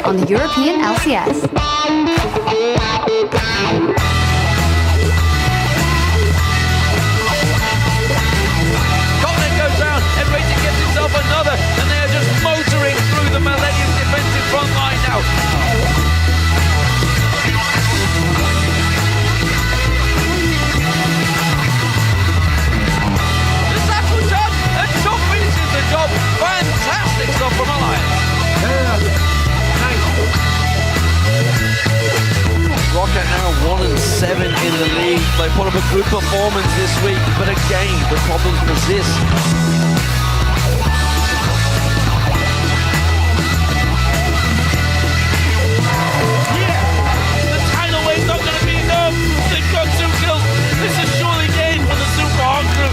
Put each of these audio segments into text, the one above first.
on the European LCS. Enrique gets himself another, and they're just motoring through the Millennium defensive front line now. The tackle charge, and Chuck finishes the job. Fantastic stuff from Alliance. Nice. Rocket now 1-7 in the league. They put up a good performance this week, but again, the problems persist. Not going to be enough. They've got 2 kills. This is surely gain for the Super Hot Crew.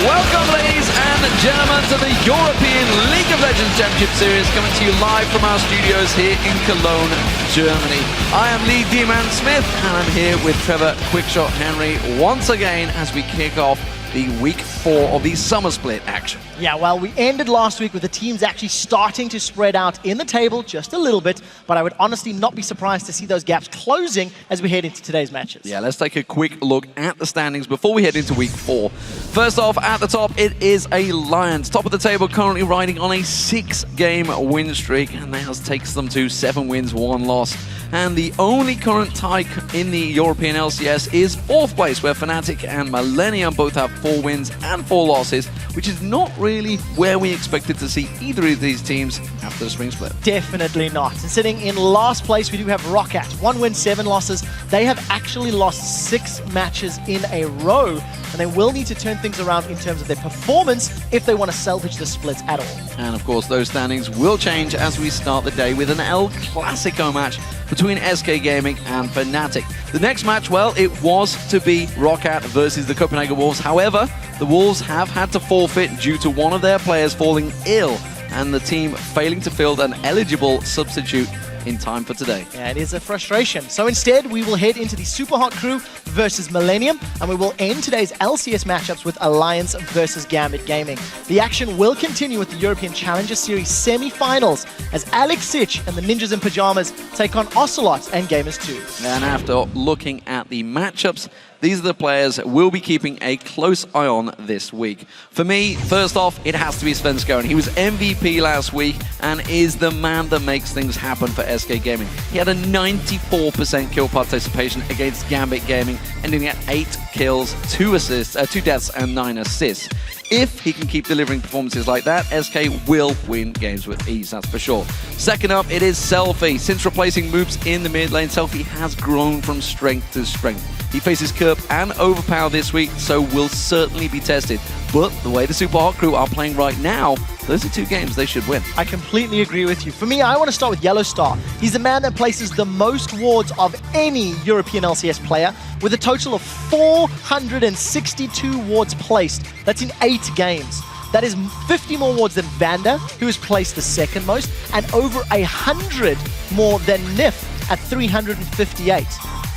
Welcome, ladies and gentlemen, to the European League of Legends Championship Series, coming to you live from our studios here in Cologne, Germany. I am Lee D-Man Smith, and I'm here with Trevor Quickshot Henry once again as we kick off the week 4 of the summer split action. Yeah, well, we ended last week with the teams actually starting to spread out in the table just a little bit, but I would honestly not be surprised to see those gaps closing as we head into today's matches. Yeah, let's take a quick look at the standings before we head into week 4. First off, at the top, it is Alliance. Top of the table, currently riding on a 6-game win streak, and that takes them to 7 wins, 1 loss. And the only current tie in the European LCS is 4th place, where Fnatic and Millennium both have 4 wins and 4 losses, which is not really where we expected to see either of these teams after the spring split. Definitely not. And sitting in last place, we do have Rocket. 1 win, 7 losses. They have actually lost 6 matches in a row, and they will need to turn things around in terms of their performance if they want to salvage the splits at all. And of course, those standings will change as we start the day with an El Clasico match between SK Gaming and Fnatic. The next match, well, it was to be Rocket versus the Copenhagen Wolves. However, the Wolves have had to forfeit due to one of their players falling ill and the team failing to field an eligible substitute in time for today. Yeah, it is a frustration. So instead, we will head into the Super Hot Crew versus Millennium, and we will end today's LCS matchups with Alliance versus Gambit Gaming. The action will continue with the European Challenger Series semi-finals as Alex Sitch and the Ninjas in Pajamas take on Ocelot and Gamers 2. And after looking at the matchups, these are the players we'll be keeping a close eye on this week. For me, first off, it has to be Svenskeren. He was MVP last week and is the man that makes things happen for SK Gaming. He had a 94% kill participation against Gambit Gaming, ending at 8 kills, 2 assists, 2 deaths and 9 assists. If he can keep delivering performances like that, SK will win games with ease, that's for sure. Second up, it is Selfie. Since replacing Moops in the mid lane, Selfie has grown from strength to strength. He faces Kerp and Overpower this week, so will certainly be tested. But the way the Super Hot Crew are playing right now, those are 2 games they should win. I completely agree with you. For me, I want to start with YellOwStaR. He's the man that places the most wards of any European LCS player, with a total of 462 wards placed. That's in 8 games. That is 50 more wards than Vander, who has placed the 2nd most, and over 100 more than Nif at 358.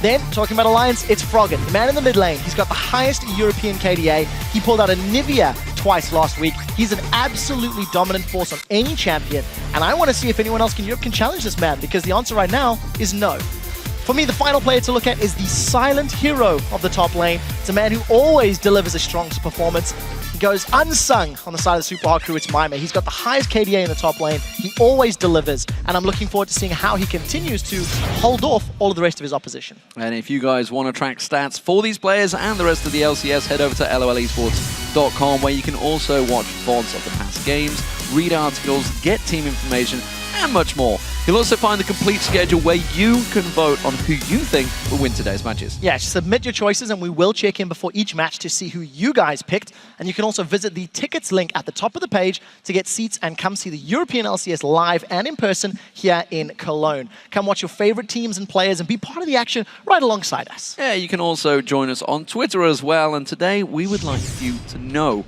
Then, talking about Alliance, it's Froggen, the man in the mid lane. He's got the highest European KDA. He pulled out a Nivea twice last week. He's an absolutely dominant force on any champion, and I want to see if anyone else in Europe can challenge this man, because the answer right now is no. For me, the final player to look at is the silent hero of the top lane. It's a man who always delivers a strong performance. He goes unsung on the side of the Super Hot Crew. It's Mime. He's got the highest KDA in the top lane. He always delivers, and I'm looking forward to seeing how he continues to hold off all of the rest of his opposition. And if you guys want to track stats for these players and the rest of the LCS, head over to LOLesports.com, where you can also watch VODs of the past games, read articles, get team information, and much more. You'll also find the complete schedule where you can vote on who you think will win today's matches. Yeah, submit your choices and we will check in before each match to see who you guys picked. And you can also visit the tickets link at the top of the page to get seats and come see the European LCS live and in person here in Cologne. Come watch your favorite teams and players and be part of the action right alongside us. Yeah, you can also join us on Twitter as well. And today we would like you to know,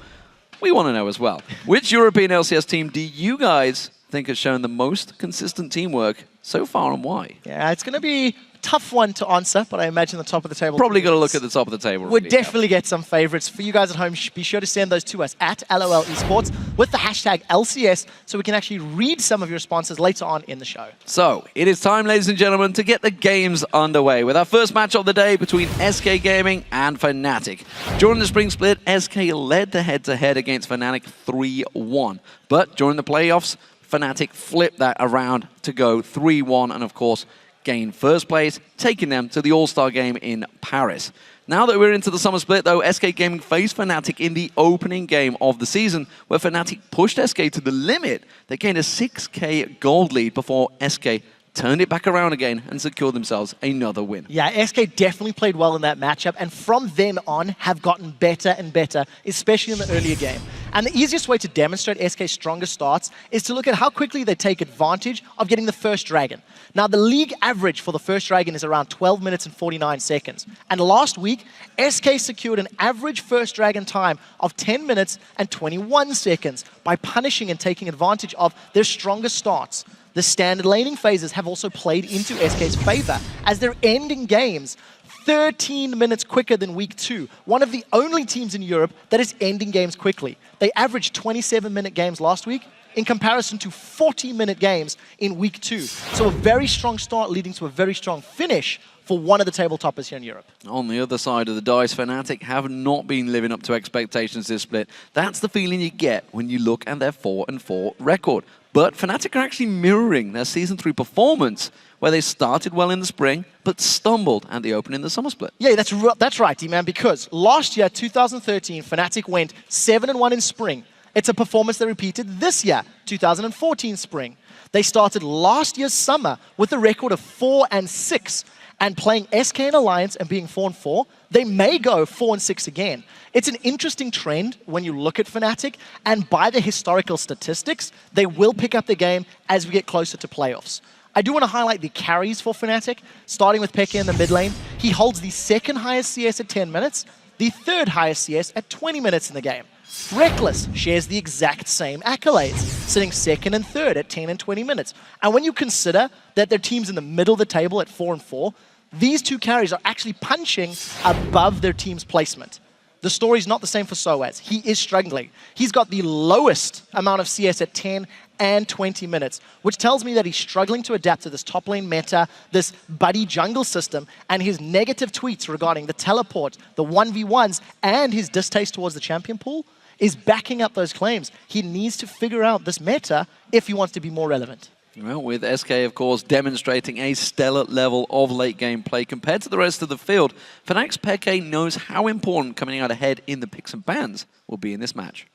we want to know as well, which European LCS team do you guys think has shown the most consistent teamwork so far and why? Yeah, it's going to be a tough one to answer, but I imagine the top of the table. Probably got to look at the top of the table. We'll definitely get some favorites. For you guys at home, be sure to send those to us at LOL Esports with the hashtag LCS so we can actually read some of your responses later on in the show. So, it is time, ladies and gentlemen, to get the games underway with our first match of the day between SK Gaming and Fnatic. During the spring split, SK led the head-to-head against Fnatic 3-1. But during the playoffs, Fnatic flipped that around to go 3-1 and, of course, gain first place, taking them to the All-Star game in Paris. Now that we're into the summer split, though, SK Gaming faced Fnatic in the opening game of the season, where Fnatic pushed SK to the limit. They gained a 6k gold lead before SK turned it back around again and secured themselves another win. Yeah, SK definitely played well in that matchup, and from then on have gotten better and better, especially in the earlier game. And the easiest way to demonstrate SK's strongest starts is to look at how quickly they take advantage of getting the first dragon. Now, the league average for the first dragon is around 12 minutes and 49 seconds. And last week, SK secured an average first dragon time of 10 minutes and 21 seconds by punishing and taking advantage of their strongest starts. The standard laning phases have also played into SK's favor as they're ending games 13 minutes quicker than week 2. One of the only teams in Europe that is ending games quickly. They averaged 27-minute games last week in comparison to 40-minute games in week 2. So a very strong start leading to a very strong finish for one of the table toppers here in Europe. On the other side of the dice, Fnatic have not been living up to expectations this split. That's the feeling you get when you look at their 4-4 record. But Fnatic are actually mirroring their Season 3 performance, where they started well in the spring, but stumbled at the open in the summer split. Yeah, that's right, D-Man, because last year, 2013, Fnatic went 7-1 in spring. It's a performance they repeated this year, 2014 spring. They started last year's summer with a record of 4-6, and playing SK in Alliance and being 4-4, they may go 4-6 again. It's an interesting trend when you look at Fnatic, and by the historical statistics, they will pick up the game as we get closer to playoffs. I do want to highlight the carries for Fnatic, starting with Peke in the mid lane. He holds the second highest CS at 10 minutes, the third highest CS at 20 minutes in the game. Rekkles shares the exact same accolades, sitting second and third at 10 and 20 minutes. And when you consider that their team's in the middle of the table at 4-4, these two carries are actually punching above their team's placement. The story's not the same for sOAZ. He is struggling. He's got the lowest amount of CS at 10 and 20 minutes, which tells me that he's struggling to adapt to this top lane meta, this buddy jungle system, and his negative tweets regarding the teleport, the 1v1s, and his distaste towards the champion pool is backing up those claims. He needs to figure out this meta if he wants to be more relevant. Well, with SK, of course, demonstrating a stellar level of late-game play compared to the rest of the field, Fnatic's Peke knows how important coming out ahead in the picks and bans will be in this match.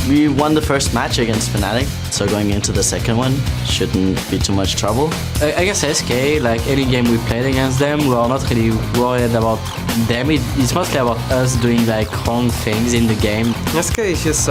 We won the first match against Fnatic, so going into the second one shouldn't be too much trouble. I guess SK, like any game we played against them, we are not really worried about them. It's mostly about us doing like wrong things in the game. SK is just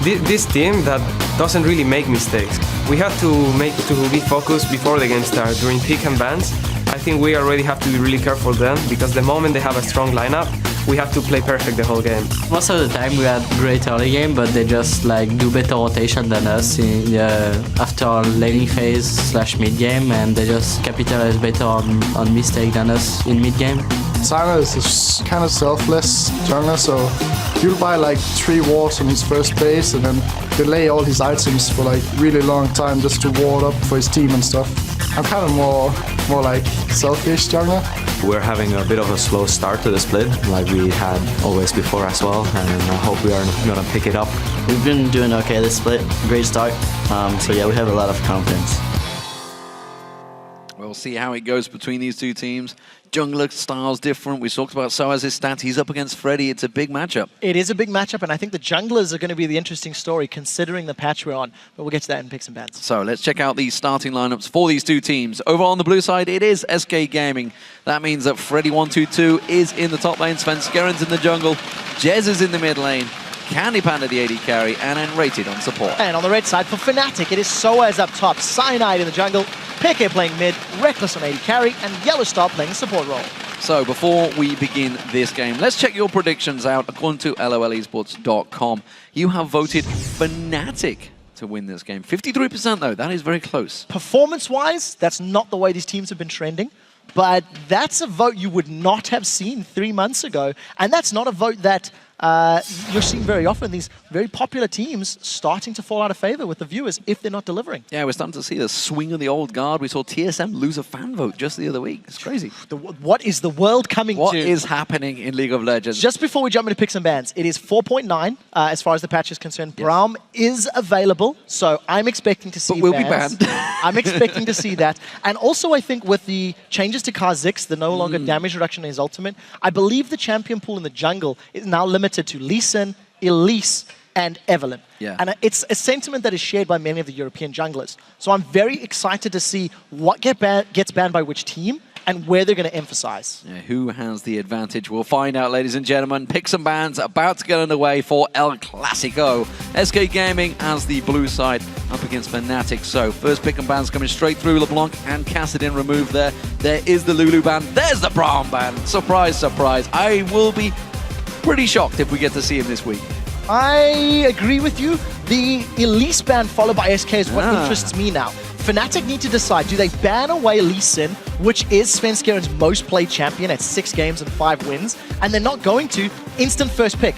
this team that doesn't really make mistakes. We have to be focused before the game starts during pick and bans. I think we already have to be really careful then, because the moment they have a strong lineup, we have to play perfect the whole game. Most of the time we had great early game, but they just like do better rotation than us in after laning phase / mid game, and they just capitalize better on mistake than us in mid game. Cyanide is kind of selfless jungler, so he'll buy like 3 wards on his first base and then delay all his items for like really long time just to ward up for his team and stuff. I'm kind of more like selfish jungler. We're having a bit of a slow start to the split, like we had always before as well, and I hope we are going to pick it up. We've been doing okay this split, great start, so yeah, we have a lot of confidence. We'll see how it goes between these two teams. jungler style's different. We talked about sOAZ's stats. He's up against Freddy. It's a big matchup. It is a big matchup, and I think the junglers are going to be the interesting story considering the patch we're on. But we'll get to that in picks and bans. So let's check out the starting lineups for these two teams. Over on the blue side, it is SK Gaming. That means that Freddy122 is in the top lane, Svenskeren's in the jungle, Jesiz in the mid lane, CandyPanda the AD carry, and nRated on support. And on the red side for Fnatic, it is sOAZ up top, Cyanide in the jungle, xPeke playing mid, Rekkles on AD carry, and YellOwStaR playing the support role. So before we begin this game, let's check your predictions out according to LOLesports.com. You have voted Fnatic to win this game. 53% though, that is very close. Performance-wise, that's not the way these teams have been trending, but that's a vote you would not have seen 3 months ago, and that's not a vote that you're seeing very often. These very popular teams starting to fall out of favor with the viewers if they're not delivering. Yeah, we're starting to see the swing of the old guard. We saw TSM lose a fan vote just the other week. It's crazy. What is the world coming to? What is happening in League of Legends? Just before we jump into picks and bans, it is 4.9 as far as the patch is concerned. Yes. Braum is available, so I'm expecting to see But we'll be banned. I'm expecting to see that. And also I think with the changes to Kha'Zix, the no longer damage reduction in his ultimate, I believe the champion pool in the jungle is now limited to Lee Sin, Elise, and Evelyn. Yeah. And it's a sentiment that is shared by many of the European junglers. So I'm very excited to see what gets banned by which team and where they're going to emphasize. Yeah, who has the advantage? We'll find out, ladies and gentlemen. Picks and bans about to get underway for El Clasico. SK Gaming as the blue side up against Fnatic. So first pick and bans coming straight through. LeBlanc and Kassadin removed there. There is the Lulu ban. There's the Braum ban. Surprise, surprise. I will be pretty shocked if we get to see him this week. I agree with you. The Elise ban followed by SK is what interests me now. Fnatic need to decide, do they ban away Lee Sin, which is Svenskeren's most played champion at 6 games and 5 wins, and they're not going to, instant first pick.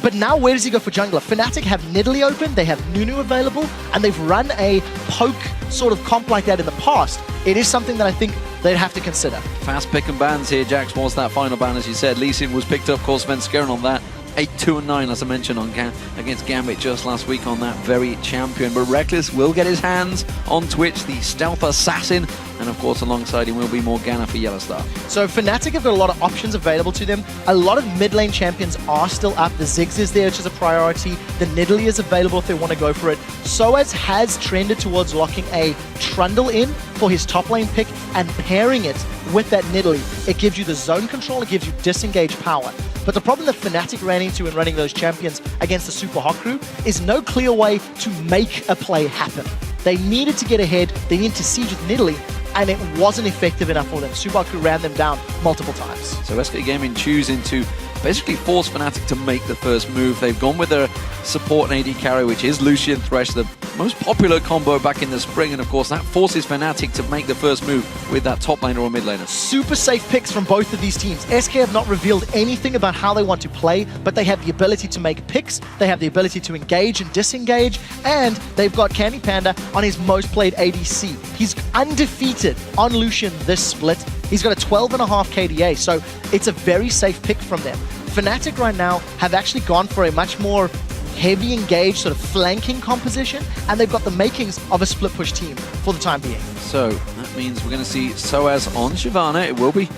But now where does he go for jungler? Fnatic have Nidalee open, they have Nunu available, and they've run a poke sort of comp like that in the past. It is something that I think they'd have to consider. Fast pick and bans here. Jax was that final ban, as you said. Lee Sin was picked up, of course, Svenskeren on that. 8-2-9, as I mentioned, on against Gambit just last week on that very champion. But Rekkles will get his hands on Twitch, the stealth assassin, and of course alongside him will be Morgana for YellOwStaR. So Fnatic have got a lot of options available to them. A lot of mid lane champions are still up. The Ziggs is there, which is a priority. The Nidalee is available if they want to go for it. sOAZ has trended towards locking a Trundle in for his top lane pick and pairing it with that Nidalee. It gives you the zone control, it gives you disengage power. But the problem that Fnatic ran into in running those champions against the Super Hot crew is no clear way to make a play happen. They needed to get ahead, they needed to siege with Nidalee, and it wasn't effective enough for them. Super Hot crew ran them down multiple times. So SK Gaming choosing to basically force Fnatic to make the first move. They've gone with their support and AD carry, which is Lucian Thresh, the most popular combo back in the spring, and of course that forces Fnatic to make the first move with that top laner or mid laner. Super safe picks from both of these teams. SK have not revealed anything about how they want to play, but they have the ability to make picks, they have the ability to engage and disengage, and they've got CandyPanda on his most played ADC. He's undefeated on Lucian this split. He's got a 12.5 KDA, so it's a very safe pick from them. Fnatic right now have actually gone for a much more heavy engaged sort of flanking composition, and they've got the makings of a split push team for the time being. So that means we're going to see sOAZ on Shyvana. It will be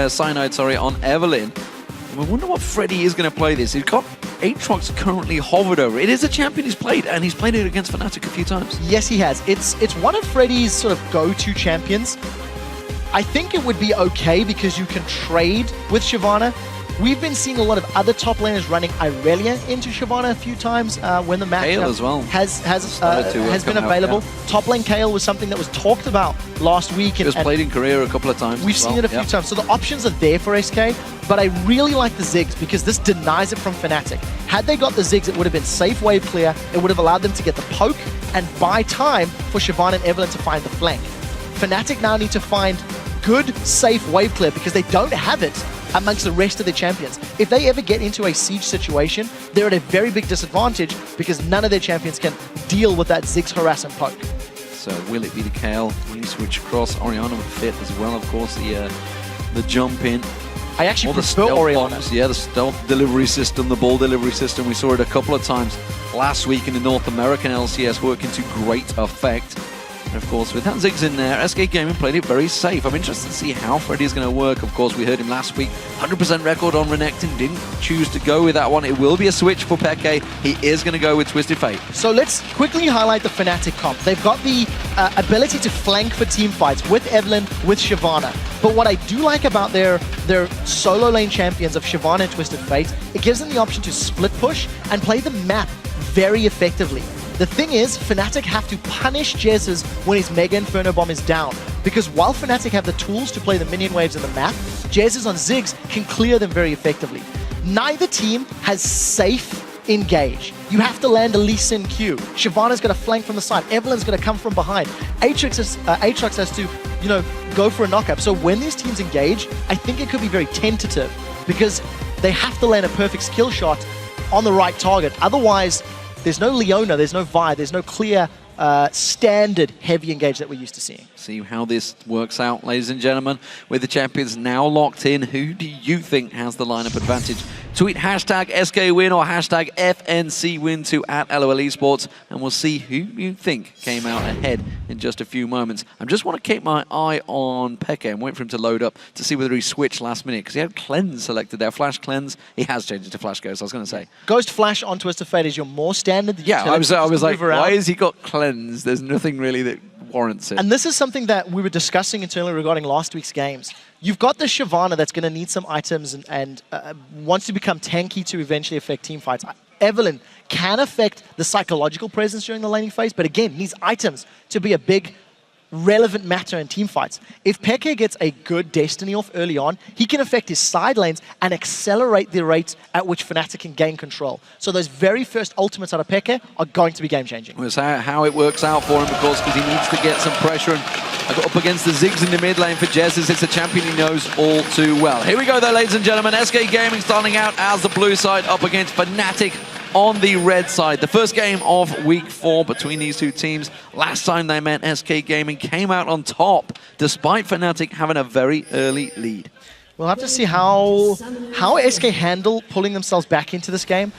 Cyanide, on Evelyn. And we wonder what Freddy is going to play this. He's got Aatrox currently hovered over. It is a champion he's played, and he's played it against Fnatic a few times. Yes, he has. It's one of Freddy's sort of go-to champions. I think it would be okay because you can trade with Shyvana. We've been seeing a lot of other top laners running Irelia into Shyvana a few times when the match Kayle as well has been available. Out, yeah. Top lane Kayle was something that was talked about last week. It was played in career a couple of times. We've seen it a few times. So the options are there for SK, but I really like the Ziggs because this denies it from Fnatic. Had they got the Ziggs, it would have been safe wave clear. It would have allowed them to get the poke and buy time for Shyvana and Evelyn to find the flank. Fnatic now need to find good, safe wave clear because they don't have it amongst the rest of their champions. If they ever get into a siege situation, they're at a very big disadvantage because none of their champions can deal with that Ziggs harass and poke. So will it be the Kayle? Will he switch across? Orianna would fit as well, of course, the jump in. I actually prefer Orianna. Bombs, yeah, the stealth delivery system, the ball delivery system. We saw it a couple of times last week in the North American LCS working to great effect. And of course, with that Ziggs in there, SK Gaming played it very safe. I'm interested to see how Freddy's going to work. Of course, we heard him last week. 100% record on Renekton. Didn't choose to go with that one. It will be a switch for Peke. He is going to go with Twisted Fate. So let's quickly highlight the Fnatic comp. They've got the ability to flank for team fights with Evelynn, with Shyvana. But what I do like about their solo lane champions of Shyvana and Twisted Fate, it gives them the option to split push and play the map very effectively. The thing is, Fnatic have to punish Jesiz when his Mega Inferno Bomb is down, because while Fnatic have the tools to play the minion waves in the map, Jesiz on Ziggs can clear them very effectively. Neither team has safe engage. You have to land a Lee Sin Q. Shyvana's going to flank from the side. Evelynn's going to come from behind. Aatrox has to, go for a knockup. So when these teams engage, I think it could be very tentative, because they have to land a perfect skill shot on the right target. Otherwise, there's no Leona, there's no Vi, there's no clear standard heavy engage that we're used to seeing. See how this works out, ladies and gentlemen. With the champions now locked in, who do you think has the lineup advantage? Tweet hashtag SKWin or hashtag FNCWin to @LOL Esports, and we'll see who you think came out ahead in just a few moments. I just want to keep my eye on Peke and wait for him to load up to see whether he switched last minute, because he had Cleanse selected there. Flash Cleanse, he has changed it to Flash Ghost, I was going to say. Ghost Flash on Twisted Fate is your more standard. Yeah, I was like, why has he got Cleanse? There's nothing really that warrants it. And this is something that we were discussing internally regarding last week's games. You've got the Shyvana that's going to need some items and wants to become tanky to eventually affect team fights. Evelynn can affect the psychological presence during the laning phase, but again, needs items to be a big, relevant matter in team fights. If Peke gets a good Destiny off early on, he can affect his side lanes and accelerate the rate at which Fnatic can gain control. So those very first ultimates out of Peke are going to be game-changing. That's how it works out for him, of course, because he needs to get some pressure and up against the Ziggs in the mid lane for Jesiz. It's a champion he knows all too well. Here we go though, ladies and gentlemen. SK Gaming starting out as the blue side up against Fnatic on the red side. The first game of week 4 between these two teams. Last time they met, SK Gaming came out on top despite Fnatic having a very early lead. We'll have to see how SK handle pulling themselves back into this game.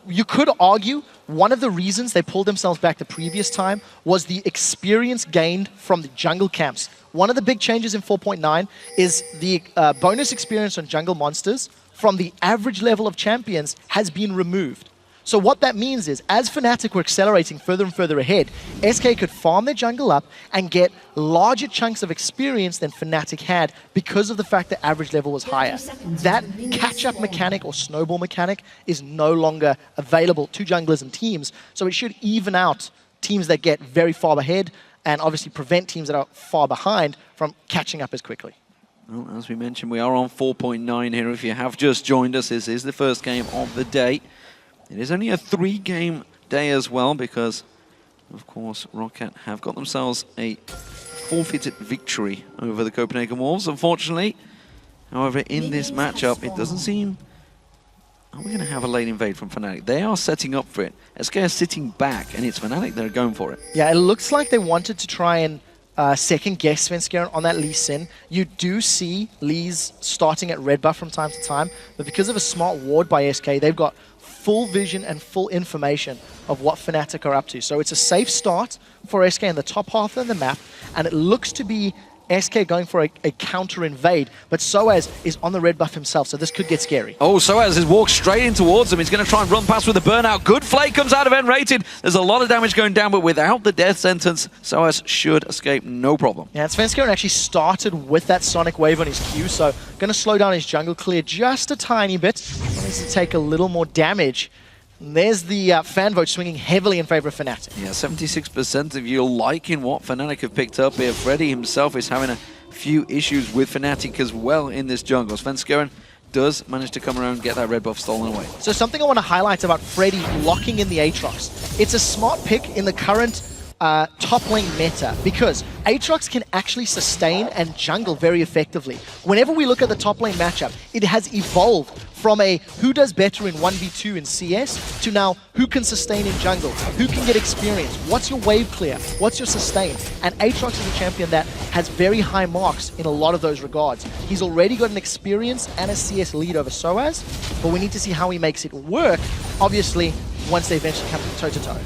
You could argue one of the reasons they pulled themselves back the previous time was the experience gained from the jungle camps. One of the big changes in 4.9 is the bonus experience on jungle monsters from the average level of champions has been removed. So what that means is, as Fnatic were accelerating further and further ahead, SK could farm their jungle up and get larger chunks of experience than Fnatic had because of the fact that average level was higher. That catch-up mechanic or snowball mechanic is no longer available to junglers and teams, so it should even out teams that get very far ahead and obviously prevent teams that are far behind from catching up as quickly. Well, as we mentioned, we are on 4.9 here. If you have just joined us, this is the first game of the day. It is only a 3-game day as well because, of course, Roccat have got themselves a forfeited victory over the Copenhagen Wolves, unfortunately. However, in this matchup, it doesn't seem... Are we going to have a late invade from Fnatic? They are setting up for it. SK are sitting back, and it's Fnatic that are going for it. Yeah, it looks like they wanted to try and second-guess Svenskeren on that Lee Sin. You do see Lees starting at red buff from time to time, but because of a smart ward by SK, they've got full vision and full information of what Fnatic are up to. So it's a safe start for SK in the top half of the map, and it looks to be SK going for a counter invade, but sOAZ is on the red buff himself, so this could get scary. Oh, sOAZ has walked straight in towards him. He's going to try and run past with a burnout. Good flake comes out of nRated. There's a lot of damage going down, but without the death sentence, sOAZ should escape no problem. Yeah, Svenskeren actually started with that Sonic Wave on his Q, so going to slow down his jungle clear just a tiny bit. He needs to take a little more damage. And there's the fan vote swinging heavily in favor of Fnatic. Yeah, 76% of you liking what Fnatic have picked up here. Freddy himself is having a few issues with Fnatic as well in this jungle. Svenskeren does manage to come around and get that red buff stolen away. So something I want to highlight about Freddy locking in the Aatrox. It's a smart pick in the current top lane meta because Aatrox can actually sustain and jungle very effectively. Whenever we look at the top lane matchup, it has evolved from a who does better in 1v2 in CS to now who can sustain in jungle, who can get experience, what's your wave clear, what's your sustain. And Aatrox is a champion that has very high marks in a lot of those regards. He's already got an experience and a CS lead over sOAZ, but we need to see how he makes it work, obviously, once they eventually come toe-to-toe.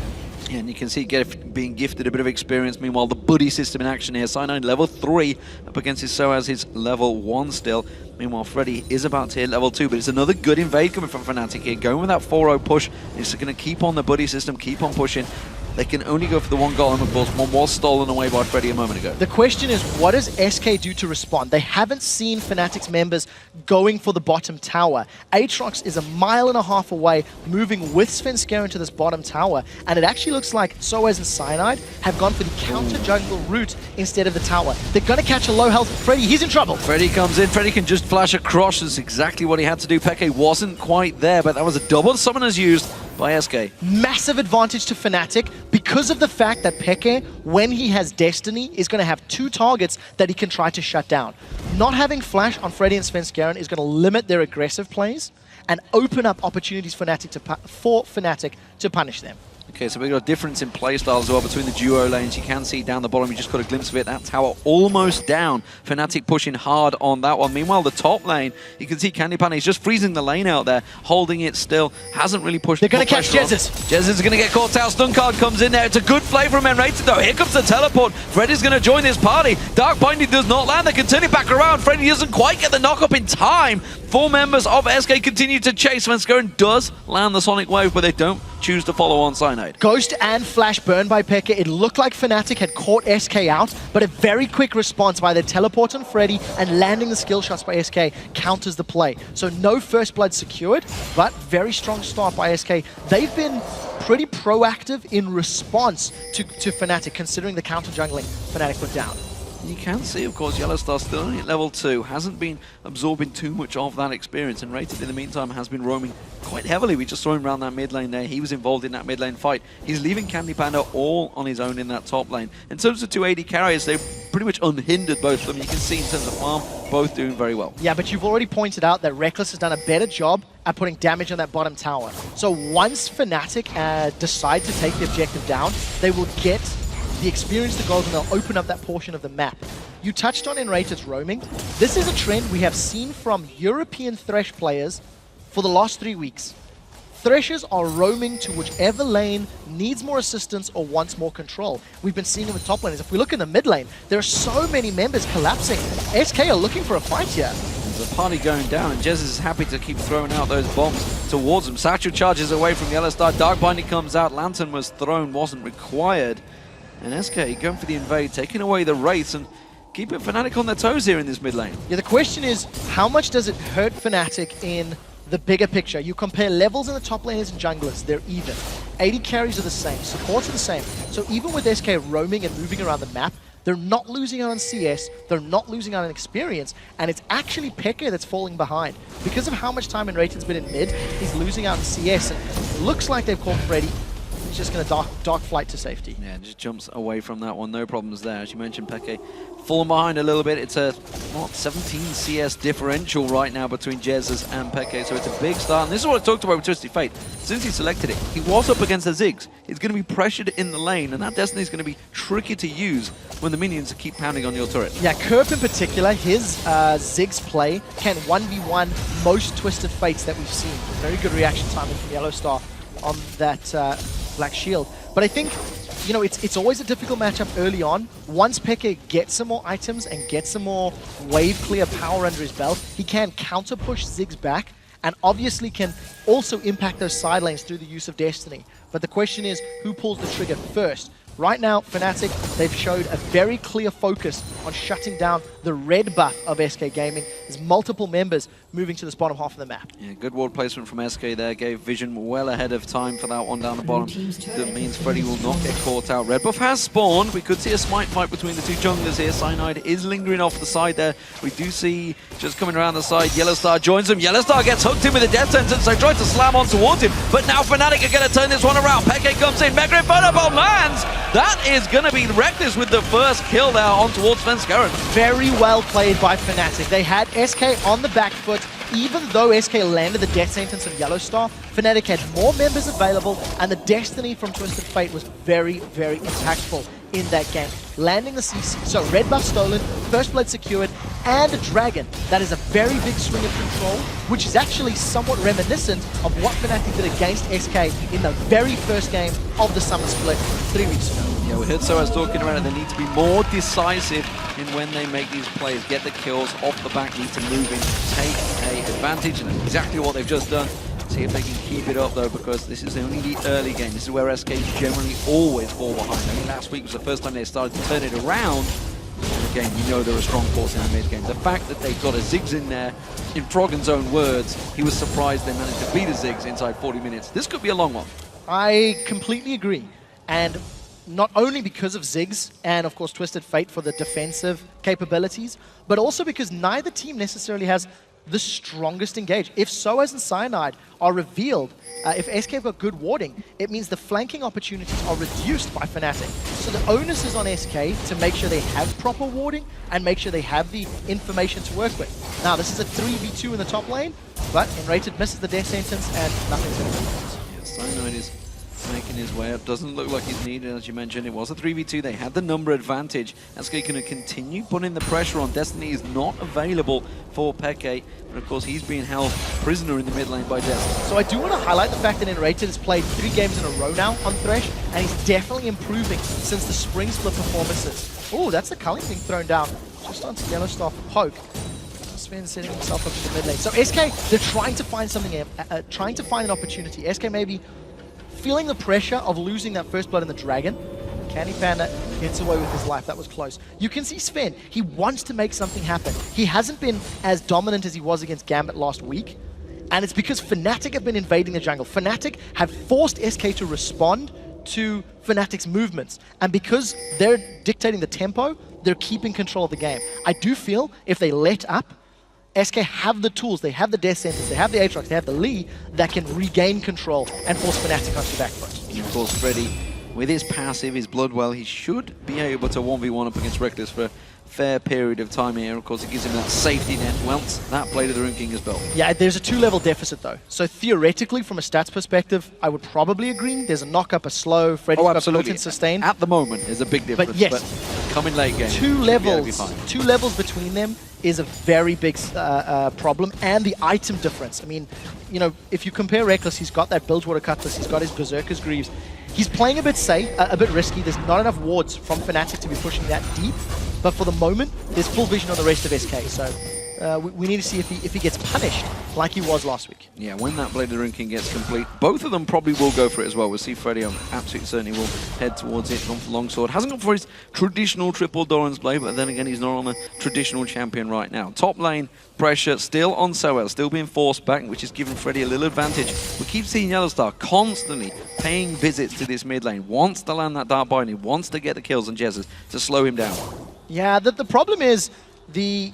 Yeah, and you can see being gifted a bit of experience. Meanwhile, the buddy system in action here. Cyanide level 3 up against his sOAZ, his level 1 still. Meanwhile, Freddy is about to hit level 2, but it's another good invade coming from Fnatic here. Going with that 4-0 push. It's going to keep on the buddy system, keep on pushing. They can only go for the one goal, and of course, one was stolen away by Freddy a moment ago. The question is, what does SK do to respond? They haven't seen Fnatic's members going for the bottom tower. Aatrox is 1.5 miles away, moving with Svenskeren to this bottom tower, and it actually looks like sOAZ and Cyanide have gone for the counter jungle route instead of the tower. They're going to catch a low health Freddy. He's in trouble. Freddy comes in. Freddy can just flash across. That's exactly what he had to do. Peke wasn't quite there, but that was a double summoners used by SK. Massive advantage to Fnatic because of the fact that Peke, when he has Destiny, is going to have 2 targets that he can try to shut down. Not having Flash on Freddy and Svenskeren is going to limit their aggressive plays and open up opportunities for Fnatic to punish them. Okay, so we've got a difference in playstyle as well between the duo lanes. You can see down the bottom, you just got a glimpse of it. That tower almost down. Fnatic pushing hard on that one. Meanwhile, the top lane, you can see CandyPanda, he's just freezing the lane out there, holding it still. Hasn't really pushed. They're going to catch Jesiz. Jesiz is going to get caught out. Stun card comes in there. It's a good play from nRated though. Here comes the teleport. Freddy's going to join this party. Dark Binding does not land. They can turn it back around. Freddy doesn't quite get the knock up in time. 4 members of SK continue to chase. Svenskeren does land the Sonic Wave, but they don't choose to follow on Cyanide. Ghost and Flash burned by Peke. It looked like Fnatic had caught SK out, but a very quick response by the teleport on Freddy and landing the skill shots by SK counters the play. So no first blood secured, but very strong start by SK. They've been pretty proactive in response to Fnatic, considering the counter jungling Fnatic put down. You can see, of course, YellOwStaR still only at level 2, hasn't been absorbing too much of that experience, and nRated in the meantime has been roaming quite heavily. We just saw him around that mid lane there. He was involved in that mid lane fight. He's leaving CandyPanda all on his own in that top lane. In terms of 280 carriers, they've pretty much unhindered both of them. You can see in terms of farm, both doing very well. Yeah, but you've already pointed out that Rekkles has done a better job at putting damage on that bottom tower. So once Fnatic decide to take the objective down, they will get the experience, the gold, and they'll open up that portion of the map. You touched on nRated's roaming. This is a trend we have seen from European Thresh players for the last 3 weeks. Threshers are roaming to whichever lane needs more assistance or wants more control. We've been seeing it with top laners. If we look in the mid lane, there are so many members collapsing. SK are looking for a fight here. There's a party going down, and Jesiz is happy to keep throwing out those bombs towards them. Satchel charges away from YellOwStaR. Dark Binding comes out. Lantern was thrown, wasn't required. And SK going for the invade, taking away the Wraiths and keeping Fnatic on their toes here in this mid lane. Yeah, the question is, how much does it hurt Fnatic in the bigger picture? You compare levels in the top laners and junglers, they're even. 80 carries are the same, supports are the same. So even with SK roaming and moving around the map, they're not losing out on CS, they're not losing out on experience, and it's actually Peke that's falling behind. Because of how much time nRated's been in mid, he's losing out on CS, and it looks like they've caught Freddy. He's just going to dark flight to safety. Yeah, just jumps away from that one. No problems there. As you mentioned, Peke falling behind a little bit. It's a 17 CS differential right now between Jesiz and Peke, so it's a big start. And this is what I talked about with Twisted Fate. Since he selected it, he was up against the Ziggs. He's going to be pressured in the lane, and that Destiny is going to be tricky to use when the minions keep pounding on your turret. Yeah, Kerp in particular, his Ziggs play can 1v1 most Twisted Fates that we've seen. Very good reaction timing from YellOwStaR on that Black Shield. But I think, you know, it's always a difficult matchup early on. Once Peke gets some more items and gets some more wave clear power under his belt, he can counter push Ziggs back and obviously can also impact those side lanes through the use of Destiny. But the question is, who pulls the trigger first? Right now, Fnatic, they've showed a very clear focus on shutting down the red buff of SK Gaming. There's multiple members moving to this bottom half of the map. Yeah, good ward placement from SK there. Gave vision well ahead of time for that one down the bottom. That means Freddy will not get caught out. Red buff has spawned. We could see a smite fight between the two junglers here. Cyanide is lingering off the side there. We do see just coming around the side. YellOwStaR joins him. YellOwStaR gets hooked in with a death sentence. They try to slam on towards him. But now Fnatic are going to turn this one around. Peke comes in. Mega Inferno Bomb lands. That is going to be Rekkles with the first kill there on towards Svenskeren. Very well played by Fnatic. They had SK on the back foot. Even though SK landed the death sentence on YellOwStaR, Fnatic had more members available, and the Destiny from Twisted Fate was very, very impactful. in that game. Landing the CC, so red buff stolen, first blood secured, and a dragon. That is a very big swing of control, which is actually somewhat reminiscent of what Fnatic did against SK in the very first game of the summer split 3 weeks ago. Yeah, we heard sOAZ talking about it. They need to be more decisive in when they make these plays, get the kills off the back, need to move in, take a advantage, and that's exactly what they've just done. See if they can keep it up though, because this is only the early game. This is where SK generally always fall behind. I mean, last week was the first time they started to turn it around. And again, you know they're a strong force in the mid game. The fact that they've got a Ziggs in there, in Froggen's own words, he was surprised they managed to beat a Ziggs inside 40 minutes. This could be a long one. I completely agree. And not only because of Ziggs and, of course, Twisted Fate for the defensive capabilities, but also because neither team necessarily has the strongest engage. If sOAZ and Cyanide are revealed, if SK have got good warding, it means the flanking opportunities are reduced by Fnatic. So the onus is on SK to make sure they have proper warding and make sure they have the information to work with. Now, this is a 3v2 in the top lane, but nRated misses the death sentence and nothing's going to happen. Yeah, Cyanide is making his way up. Doesn't look like he's needed, as you mentioned. It was a 3v2. They had the number advantage. SK going to continue putting the pressure on. Destiny is not available for Peke, but of course he's being held prisoner in the mid lane by Destiny. So I do want to highlight the fact that nRated has played 3 games in a row now on Thresh, and he's definitely improving since the spring split performances. Oh, that's the culling being thrown down just onto YellOwStaR for poke. Sven setting himself up to the mid lane. So SK, they're trying to find something, trying to find an opportunity. SK maybe feeling the pressure of losing that first blood in the dragon. CandyPanda gets away with his life. That was close. You can see Sven, he wants to make something happen. He hasn't been as dominant as he was against Gambit last week, and it's because Fnatic have been invading the jungle. Fnatic have forced SK to respond to Fnatic's movements, and because they're dictating the tempo, they're keeping control of the game. I do feel if they let up, SK have the tools, they have the death sentence, they have the Aatrox, they have the Lee that can regain control and force Fnatic onto the back foot. And of course, Freddy, with his passive, his Bloodwell, he should be able to 1v1 up against Rekkles for a fair period of time here. Of course, it gives him that safety net once that Blade of the Rune King is built. Yeah, there's a 2-level deficit though. So theoretically, from a stats perspective, I would probably agree. There's a knock-up, a slow, Freddy's got built-in sustain. At the moment, there's a big difference. But yes, but coming late game, 2 levels between them is a very big problem, and the item difference. I mean, you know, if you compare Rekkles, he's got that Bilgewater Cutlass, he's got his Berserker's Greaves. He's playing a bit safe, a bit risky. There's not enough wards from Fnatic to be pushing that deep, but for the moment, there's full vision on the rest of SK. So we need to see if he gets punished like he was last week. Yeah, when that Blade of the Rune King gets complete, both of them probably will go for it as well. We'll see Freddy, I'm absolutely certain he will head towards it. Gone for Longsword. Hasn't gone for his traditional triple Doran's Blade, but then again, he's not on the traditional champion right now. Top lane pressure still on sOAZ, still being forced back, which is giving Freddy a little advantage. We keep seeing YellOwStaR constantly paying visits to this mid lane. Wants to land that Dark Binding, wants to get the kills on Jesiz to slow him down. Yeah, the problem is the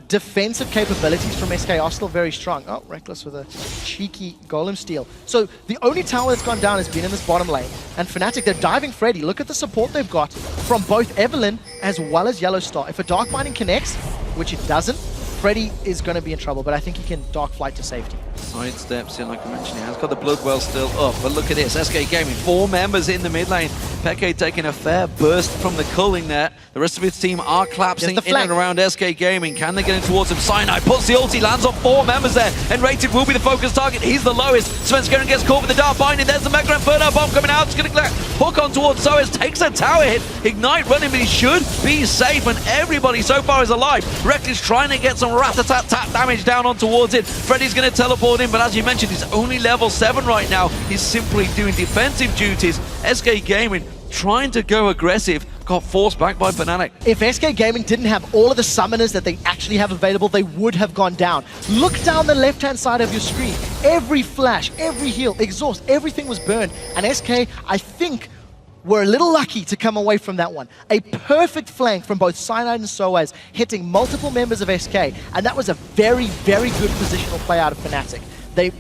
defensive capabilities from SK are still very strong. Oh, Rekkles with a cheeky Golem steal. So the only tower that's gone down has been in this bottom lane. And Fnatic, they're diving Freddy. Look at the support they've got from both Evelynn as well as YellOwStaR. If a Dark Binding connects, which it doesn't, Freddy is going to be in trouble, but I think he can Dark Flight to safety. Side steps in, like I mentioned, he has got the Bloodwell still up, but look at this, SK Gaming, 4 members in the mid lane. Peke taking a fair burst from the culling there. The rest of his team are collapsing in and around SK Gaming. Can they get in towards him? Cyanide puts the ulti, lands on 4 members there. nRated will be the focus target. He's the lowest. Svenskeren gets caught with the Dark Binding. There's the Mega Inferno bomb coming out. It's going to hook on towards sOAZ. Takes a tower hit. Ignite running, but he should be safe, and everybody so far is alive. Rekkles trying to get some rat-a-tat-tat damage down on towards it. Freddy's going to teleport in, but as you mentioned, he's only level 7 right now. He's simply doing defensive duties. SK Gaming trying to go aggressive, got forced back by Fnatic. If SK Gaming didn't have all of the summoners that they actually have available, they would have gone down. Look down the left-hand side of your screen. Every flash, every heal, exhaust, everything was burned. And SK, I think, were a little lucky to come away from that one. A perfect flank from both Cyanide and sOAZ, hitting multiple members of SK, and that was a very, very good positional play out of Fnatic. They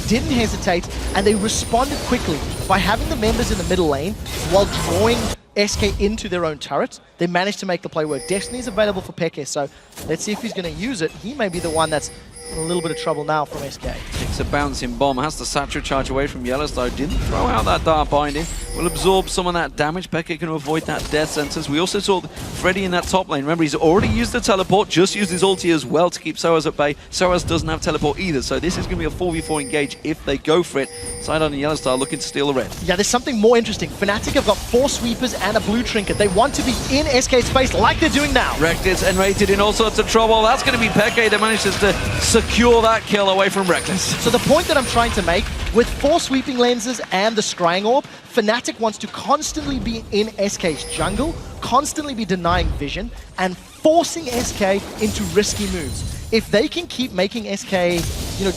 didn't hesitate, and they responded quickly by having the members in the middle lane while drawing SK into their own turret. They managed to make the play work. Destiny's available for Peke, so let's see if he's going to use it. He may be the one that's in a little bit of trouble now from SK. Takes a bouncing bomb, has the Satchel charge away from YellOwStaR, didn't throw out that Dart Binding, will absorb some of that damage. Peke can avoid that death sentence. We also saw Freddy in that top lane. Remember, he's already used the teleport, just used his ulti as well to keep sOAZ at bay. sOAZ doesn't have teleport either, so this is going to be a 4v4 engage if they go for it. Sidon and YellOwStaR looking to steal the red. Yeah, there's something more interesting. Fnatic have got 4 sweepers and a blue trinket. They want to be in SK space like they're doing now. Rekkles nRated in all sorts of trouble. That's going to be Peke that manages to secure that kill away from Rekkles. So the point that I'm trying to make, with 4 sweeping lenses and the scrying orb, Fnatic wants to constantly be in SK's jungle, constantly be denying vision, and forcing SK into risky moves. If they can keep making SK,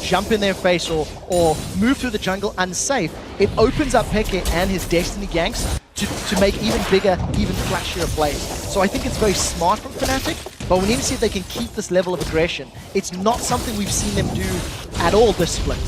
jump in their face or move through the jungle unsafe, it opens up Peke and his Destiny ganks to make even bigger, even flashier plays. So I think it's very smart from Fnatic, but we need to see if they can keep this level of aggression. It's not something we've seen them do at all this split.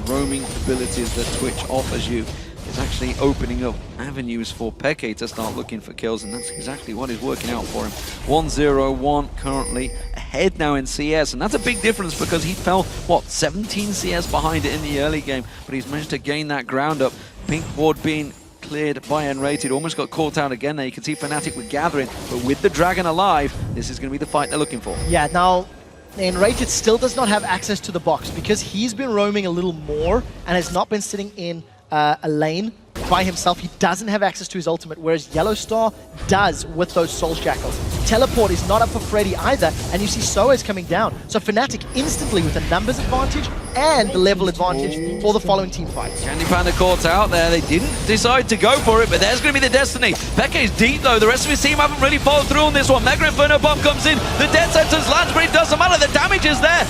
Roaming abilities that Twitch offers you is actually opening up avenues for Peke to start looking for kills, and that's exactly what is working out for him. 1-0-1 currently ahead now in CS, and that's a big difference because he fell, 17 CS behind it in the early game, but he's managed to gain that ground up. Pink ward being cleared by nRated, almost got caught out again there. You can see Fnatic were gathering, but with the dragon alive, this is going to be the fight they're looking for. Yeah, now nRated still does not have access to the box because he's been roaming a little more and has not been sitting in a lane by himself. He doesn't have access to his ultimate, whereas YellOwStaR does with those Soul Shackles. Teleport is not up for Freddy either, and you see sOAZ coming down. So Fnatic instantly with a numbers advantage and the level advantage for the following team fights. CandyPanda caught out there. They didn't decide to go for it, but there's going to be the Destiny. Peke is deep though. The rest of his team haven't really followed through on this one. Mega Inferno Bomb comes in. The death sentence lands, but it doesn't matter. The damage is there.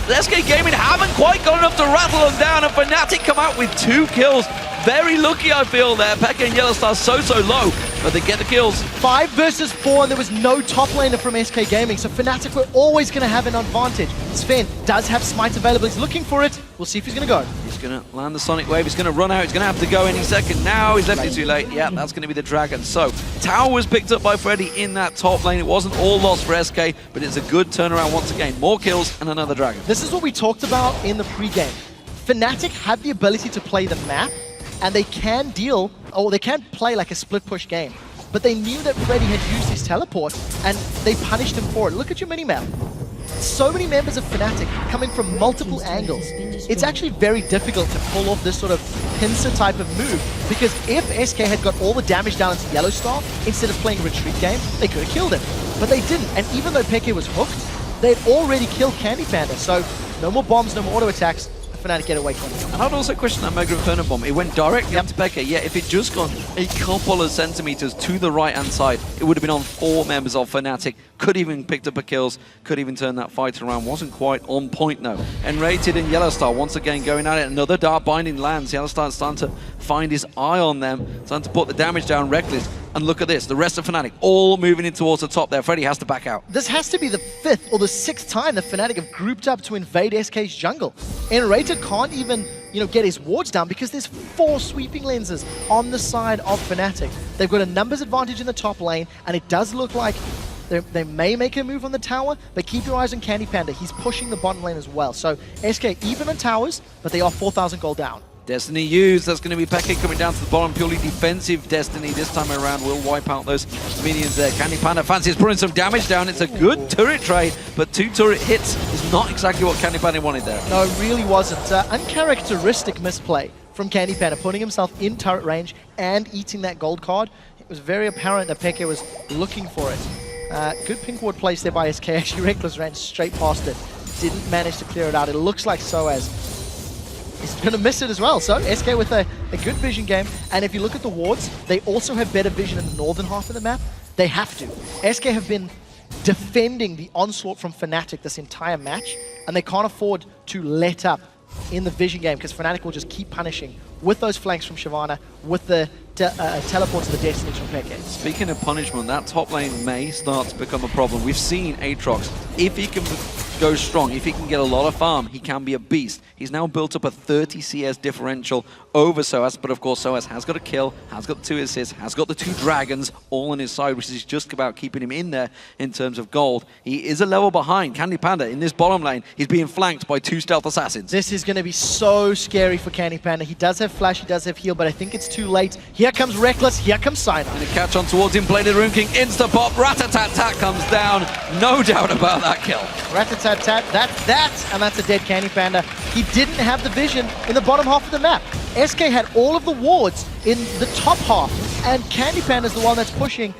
SK Gaming haven't quite got enough to rattle them down, and Fnatic come out with 2 kills. Very lucky, I feel, there. Peke and YellOwStaR so low, but they get the kills. 5 versus 4, and there was no top laner from SK Gaming, so Fnatic were always going to have an advantage. Sven does have Smite available. He's looking for it. We'll see if he's going to go. He's going to land the Sonic Wave. He's going to run out. He's going to have to go any second. Now he's left it too late. Yeah, that's going to be the Dragon. So, tower was picked up by Freddy in that top lane. It wasn't all lost for SK, but it's a good turnaround once again. More kills and another Dragon. This is what we talked about in the pregame. Fnatic have the ability to play the map, and they can they can play like a split push game. But they knew that Freddy had used his teleport, and they punished him for it. Look at your minimap. So many members of Fnatic coming from multiple angles. It's actually very difficult to pull off this sort of pincer type of move, because if SK had got all the damage down into YellOwStaR, instead of playing a retreat game, they could have killed him. But they didn't, and even though Peke was hooked, they'd already killed CandyPanda, so no more bombs, no more auto attacks. Fnatic get away from it. And I'd also question that Mega Inferno Bomb. It went directly up to Peke. Yeah, if it just gone a couple of centimeters to the right-hand side, it would have been on 4 members of Fnatic. Could even picked up a kills, could even turn that fight around. Wasn't quite on point though. nRated and YellOwStaR once again going at it. Another Dart Binding lands. YellOwStar starting to find his eye on them, starting to put the damage down. Rekkles. And look at this, the rest of Fnatic all moving in towards the top there. Freddy has to back out. This has to be the 5th or the 6th time that Fnatic have grouped up to invade SK's jungle. nRated can't even, get his wards down because there's 4 sweeping lenses on the side of Fnatic. They've got a numbers advantage in the top lane, and it does look like they may make a move on the tower, but keep your eyes on CandyPanda. He's pushing the bottom lane as well. So SK even on towers, but they are 4,000 gold down. Destiny used. That's going to be Peke coming down to the bottom. Purely defensive Destiny this time around. Will wipe out those minions there. CandyPanda fancies putting some damage down. It's a good turret trade, but 2 turret hits is not exactly what CandyPanda wanted there. No, it really wasn't. Uncharacteristic misplay from CandyPanda, putting himself in turret range and eating that gold card. It was very apparent that Peke was looking for it. Good pink ward place there by SK. Actually, Rekkles ran straight past it. Didn't manage to clear it out. It looks like sOAZ is going to miss it as well. So SK with a good vision game. And if you look at the wards, they also have better vision in the northern half of the map. They have to. SK have been defending the onslaught from Fnatic this entire match, and they can't afford to let up in the vision game, because Fnatic will just keep punishing with those flanks from Shyvana, with the teleport to the Destinies from Peke. Speaking of punishment, that top lane may start to become a problem. We've seen Aatrox, if he can goes strong, if he can get a lot of farm, he can be a beast. He's now built up a 30 CS differential over sOAZ, but of course sOAZ has got a kill, has got 2 assists, has got the 2 dragons all on his side, which is just about keeping him in there in terms of gold. He is a level behind CandyPanda in this bottom lane. He's being flanked by 2 stealth assassins. This is going to be so scary for CandyPanda. He does have flash, he does have heal, but I think it's too late. Here comes Rekkles, here comes Cyanide. And a catch on towards him, Bladed Rune King, insta-pop, Rat-a-tat-tat comes down. No doubt about that kill. Rat-a-tat-tat, that's that, and that's a dead CandyPanda. He didn't have the vision in the bottom half of the map. SK had all of the wards in the top half, and CandyPanda is the one that's pushing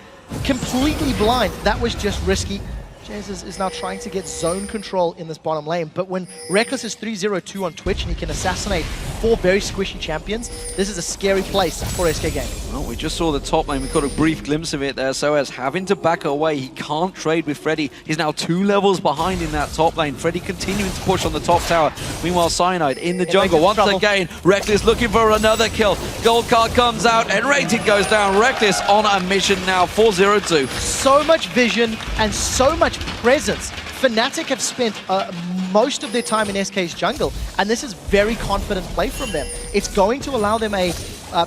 completely blind. That was just risky. Jesiz is now trying to get zone control in this bottom lane, but when Rekkles is 3-0-2 on Twitch and he can assassinate 4 very squishy champions, this is a scary place for SK Gaming. Well, we just saw the top lane. We got a brief glimpse of it there. sOAZ having to back away. He can't trade with Freddy. He's now 2 levels behind in that top lane. Freddy continuing to push on the top tower. Meanwhile, Cyanide in the jungle. Once again, Rekkles looking for another kill. Gold card comes out. nRated goes down. Rekkles on a mission now. 4-0-2. So much vision and so much presence. Fnatic have spent most of their time in SK's jungle, and this is very confident play from them. It's going to allow them a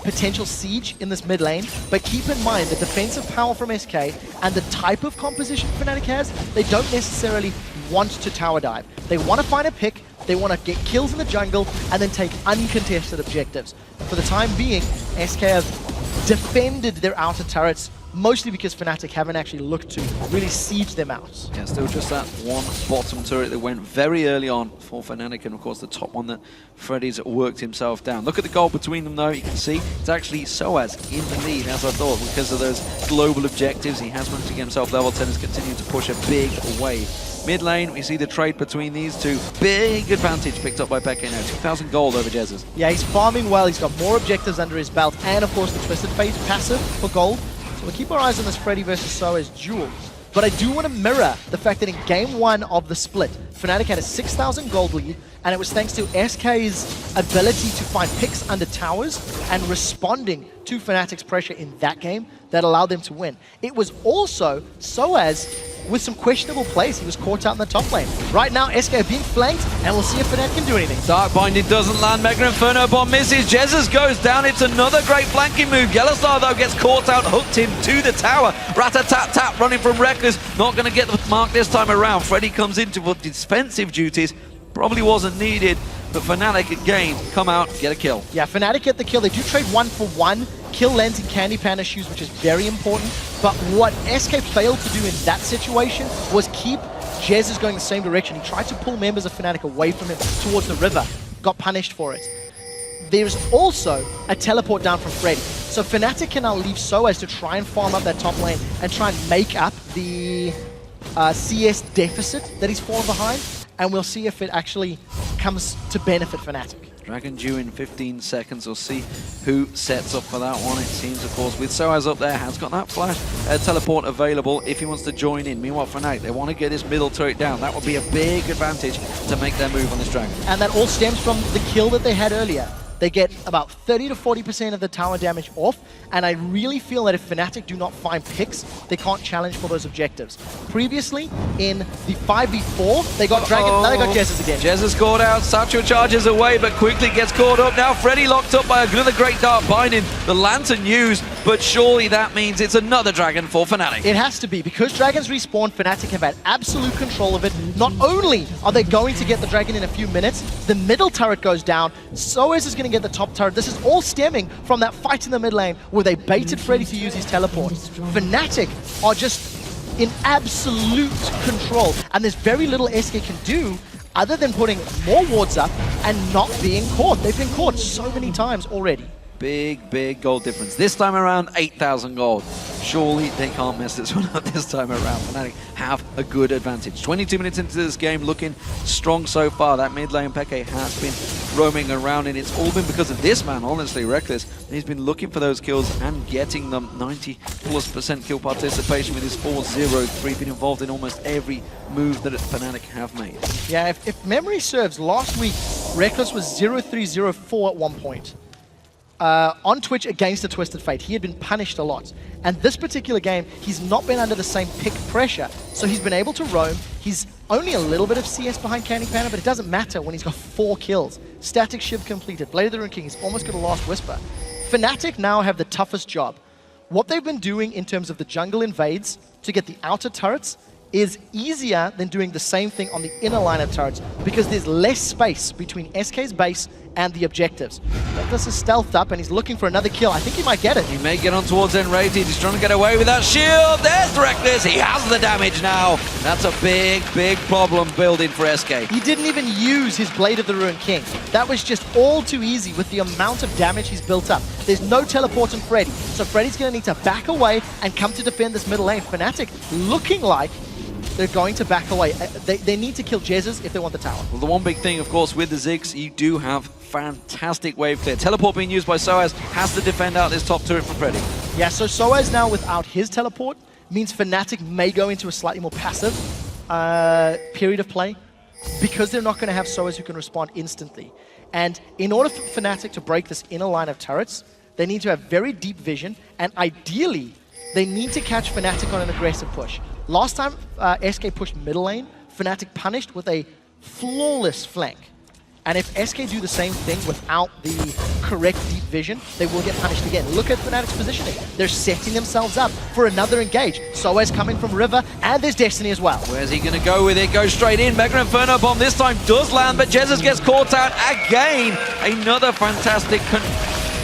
potential siege in this mid lane, but keep in mind the defensive power from SK and the type of composition Fnatic has, they don't necessarily want to tower dive. They want to find a pick, they want to get kills in the jungle, and then take uncontested objectives. For the time being, SK have defended their outer turrets, mostly because Fnatic haven't actually looked to really siege them out. Yeah, still just that one bottom turret that went very early on for Fnatic, and of course the top one that Freddy's worked himself down. Look at the goal between them though, you can see it's actually sOAZ in the lead, as I thought, because of those global objectives. He has managed to get himself level 10, is continuing to push a big wave. Mid lane, we see the trade between these two. Big advantage picked up by Peke now, 2,000 gold over Jesiz. Yeah, he's farming well, he's got more objectives under his belt, and of course the Twisted Fate passive for gold. So we'll keep our eyes on this Freddy versus sOAZ duel. But I do want to mirror the fact that in game 1 of the split, Fnatic had a 6,000 gold lead, and it was thanks to SK's ability to find picks under towers and responding to Fnatic's pressure in that game that allowed them to win. It was also sOAZ with some questionable plays. He was caught out in the top lane. Right now, SK are being flanked, and we'll see if Fnatic can do anything. Dark Binding doesn't land. Mega Inferno Bomb misses. Jesiz goes down. It's another great flanking move. YellOwStaR, though, gets caught out, hooked him to the tower. Rat-a-tat-tat running from Rekkles. Not going to get the mark this time around. Freddy comes into for defensive duties. Probably wasn't needed, but Fnatic again come out, get a kill. Yeah, Fnatic get the kill. They do trade 1-for-1. Kill lands in CandyPanda shoes, which is very important. But what SK failed to do in that situation was keep Jesiz going the same direction. He tried to pull members of Fnatic away from him towards the river. Got punished for it. There's also a teleport down from Freddy. So Fnatic can now leave sOAZ to try and farm up that top lane and try and make up the CS deficit that he's fallen behind. And we'll see if it actually comes to benefit Fnatic. Dragon due in 15 seconds. We'll see who sets up for that one. It seems, of course, with sOAZ up there, has got that flash teleport available if he wants to join in. Meanwhile, Fnatic, they want to get this middle turret down. That would be a big advantage to make their move on this Dragon. And that all stems from the kill that they had earlier. They get about 30 to 40% of the tower damage off, and I really feel that if Fnatic do not find picks, they can't challenge for those objectives. Previously, in the 5v4, they got Dragon, now they got Jesiz again. Jesiz caught out, Satchel charges away, but quickly gets caught up. Now Freddy locked up by another great Dark Binding. The Lantern used, but surely that means it's another Dragon for Fnatic. It has to be, because Dragons respawn, Fnatic have had absolute control of it. Not only are they going to get the Dragon in a few minutes, the middle turret goes down, sOAZ is going to get the top turret. This is all stemming from that fight in the mid lane where they baited Freddy to use his teleport. Fnatic are just in absolute control, and there's very little SK can do other than putting more wards up and not being caught. They've been caught so many times already. Big gold difference. This time around, 8,000 gold. Surely they can't mess this one up this time around. Fnatic have a good advantage. 22 minutes into this game, looking strong so far. That mid lane Peke has been roaming around, and it's all been because of this man, honestly, Rekkles. He's been looking for those kills and getting them. 90+% kill participation with his 4-0-3, been involved in almost every move that Fnatic have made. Yeah, if memory serves, last week Rekkles was 0-3-0-4 at one point. On Twitch against the Twisted Fate. He had been punished a lot. And this particular game, he's not been under the same pick pressure. So he's been able to roam. He's only a little bit of CS behind CandyPanda, but it doesn't matter when he's got 4 kills. Static Shiv completed. Blade of the Rune King, he's almost got a last Whisper. Fnatic now have the toughest job. What they've been doing in terms of the jungle invades to get the outer turrets is easier than doing the same thing on the inner line of turrets because there's less space between SK's base and the objectives. Rekkles is stealthed up and he's looking for another kill. I think he might get it. He may get on towards nRated. He's trying to get away with that shield. There's Rekkles. He has the damage now. That's a big, big problem building for SK. He didn't even use his Blade of the Ruined King. That was just all too easy with the amount of damage he's built up. There's no teleport on Freddy, so Freddy's going to need to back away and come to defend this middle lane. Fnatic looking like they're going to back away. They need to kill Jesiz if they want the tower. Well, the one big thing, of course, with the Ziggs, you do have fantastic wave clear. Teleport being used by sOAZ has to defend out this top turret for Freddy. Yeah, so sOAZ now without his teleport means Fnatic may go into a slightly more passive period of play because they're not going to have sOAZ who can respond instantly. And in order for Fnatic to break this inner line of turrets, they need to have very deep vision, and ideally, they need to catch Fnatic on an aggressive push. Last time SK pushed middle lane, Fnatic punished with a flawless flank. And if SK do the same thing without the correct deep vision, they will get punished again. Look at Fnatic's positioning. They're setting themselves up for another engage. sOAZ coming from River, and there's Destiny as well. Where's he going to go with it? Goes straight in. Mega Inferno Bomb this time does land, but Jesiz gets caught out again. Another fantastic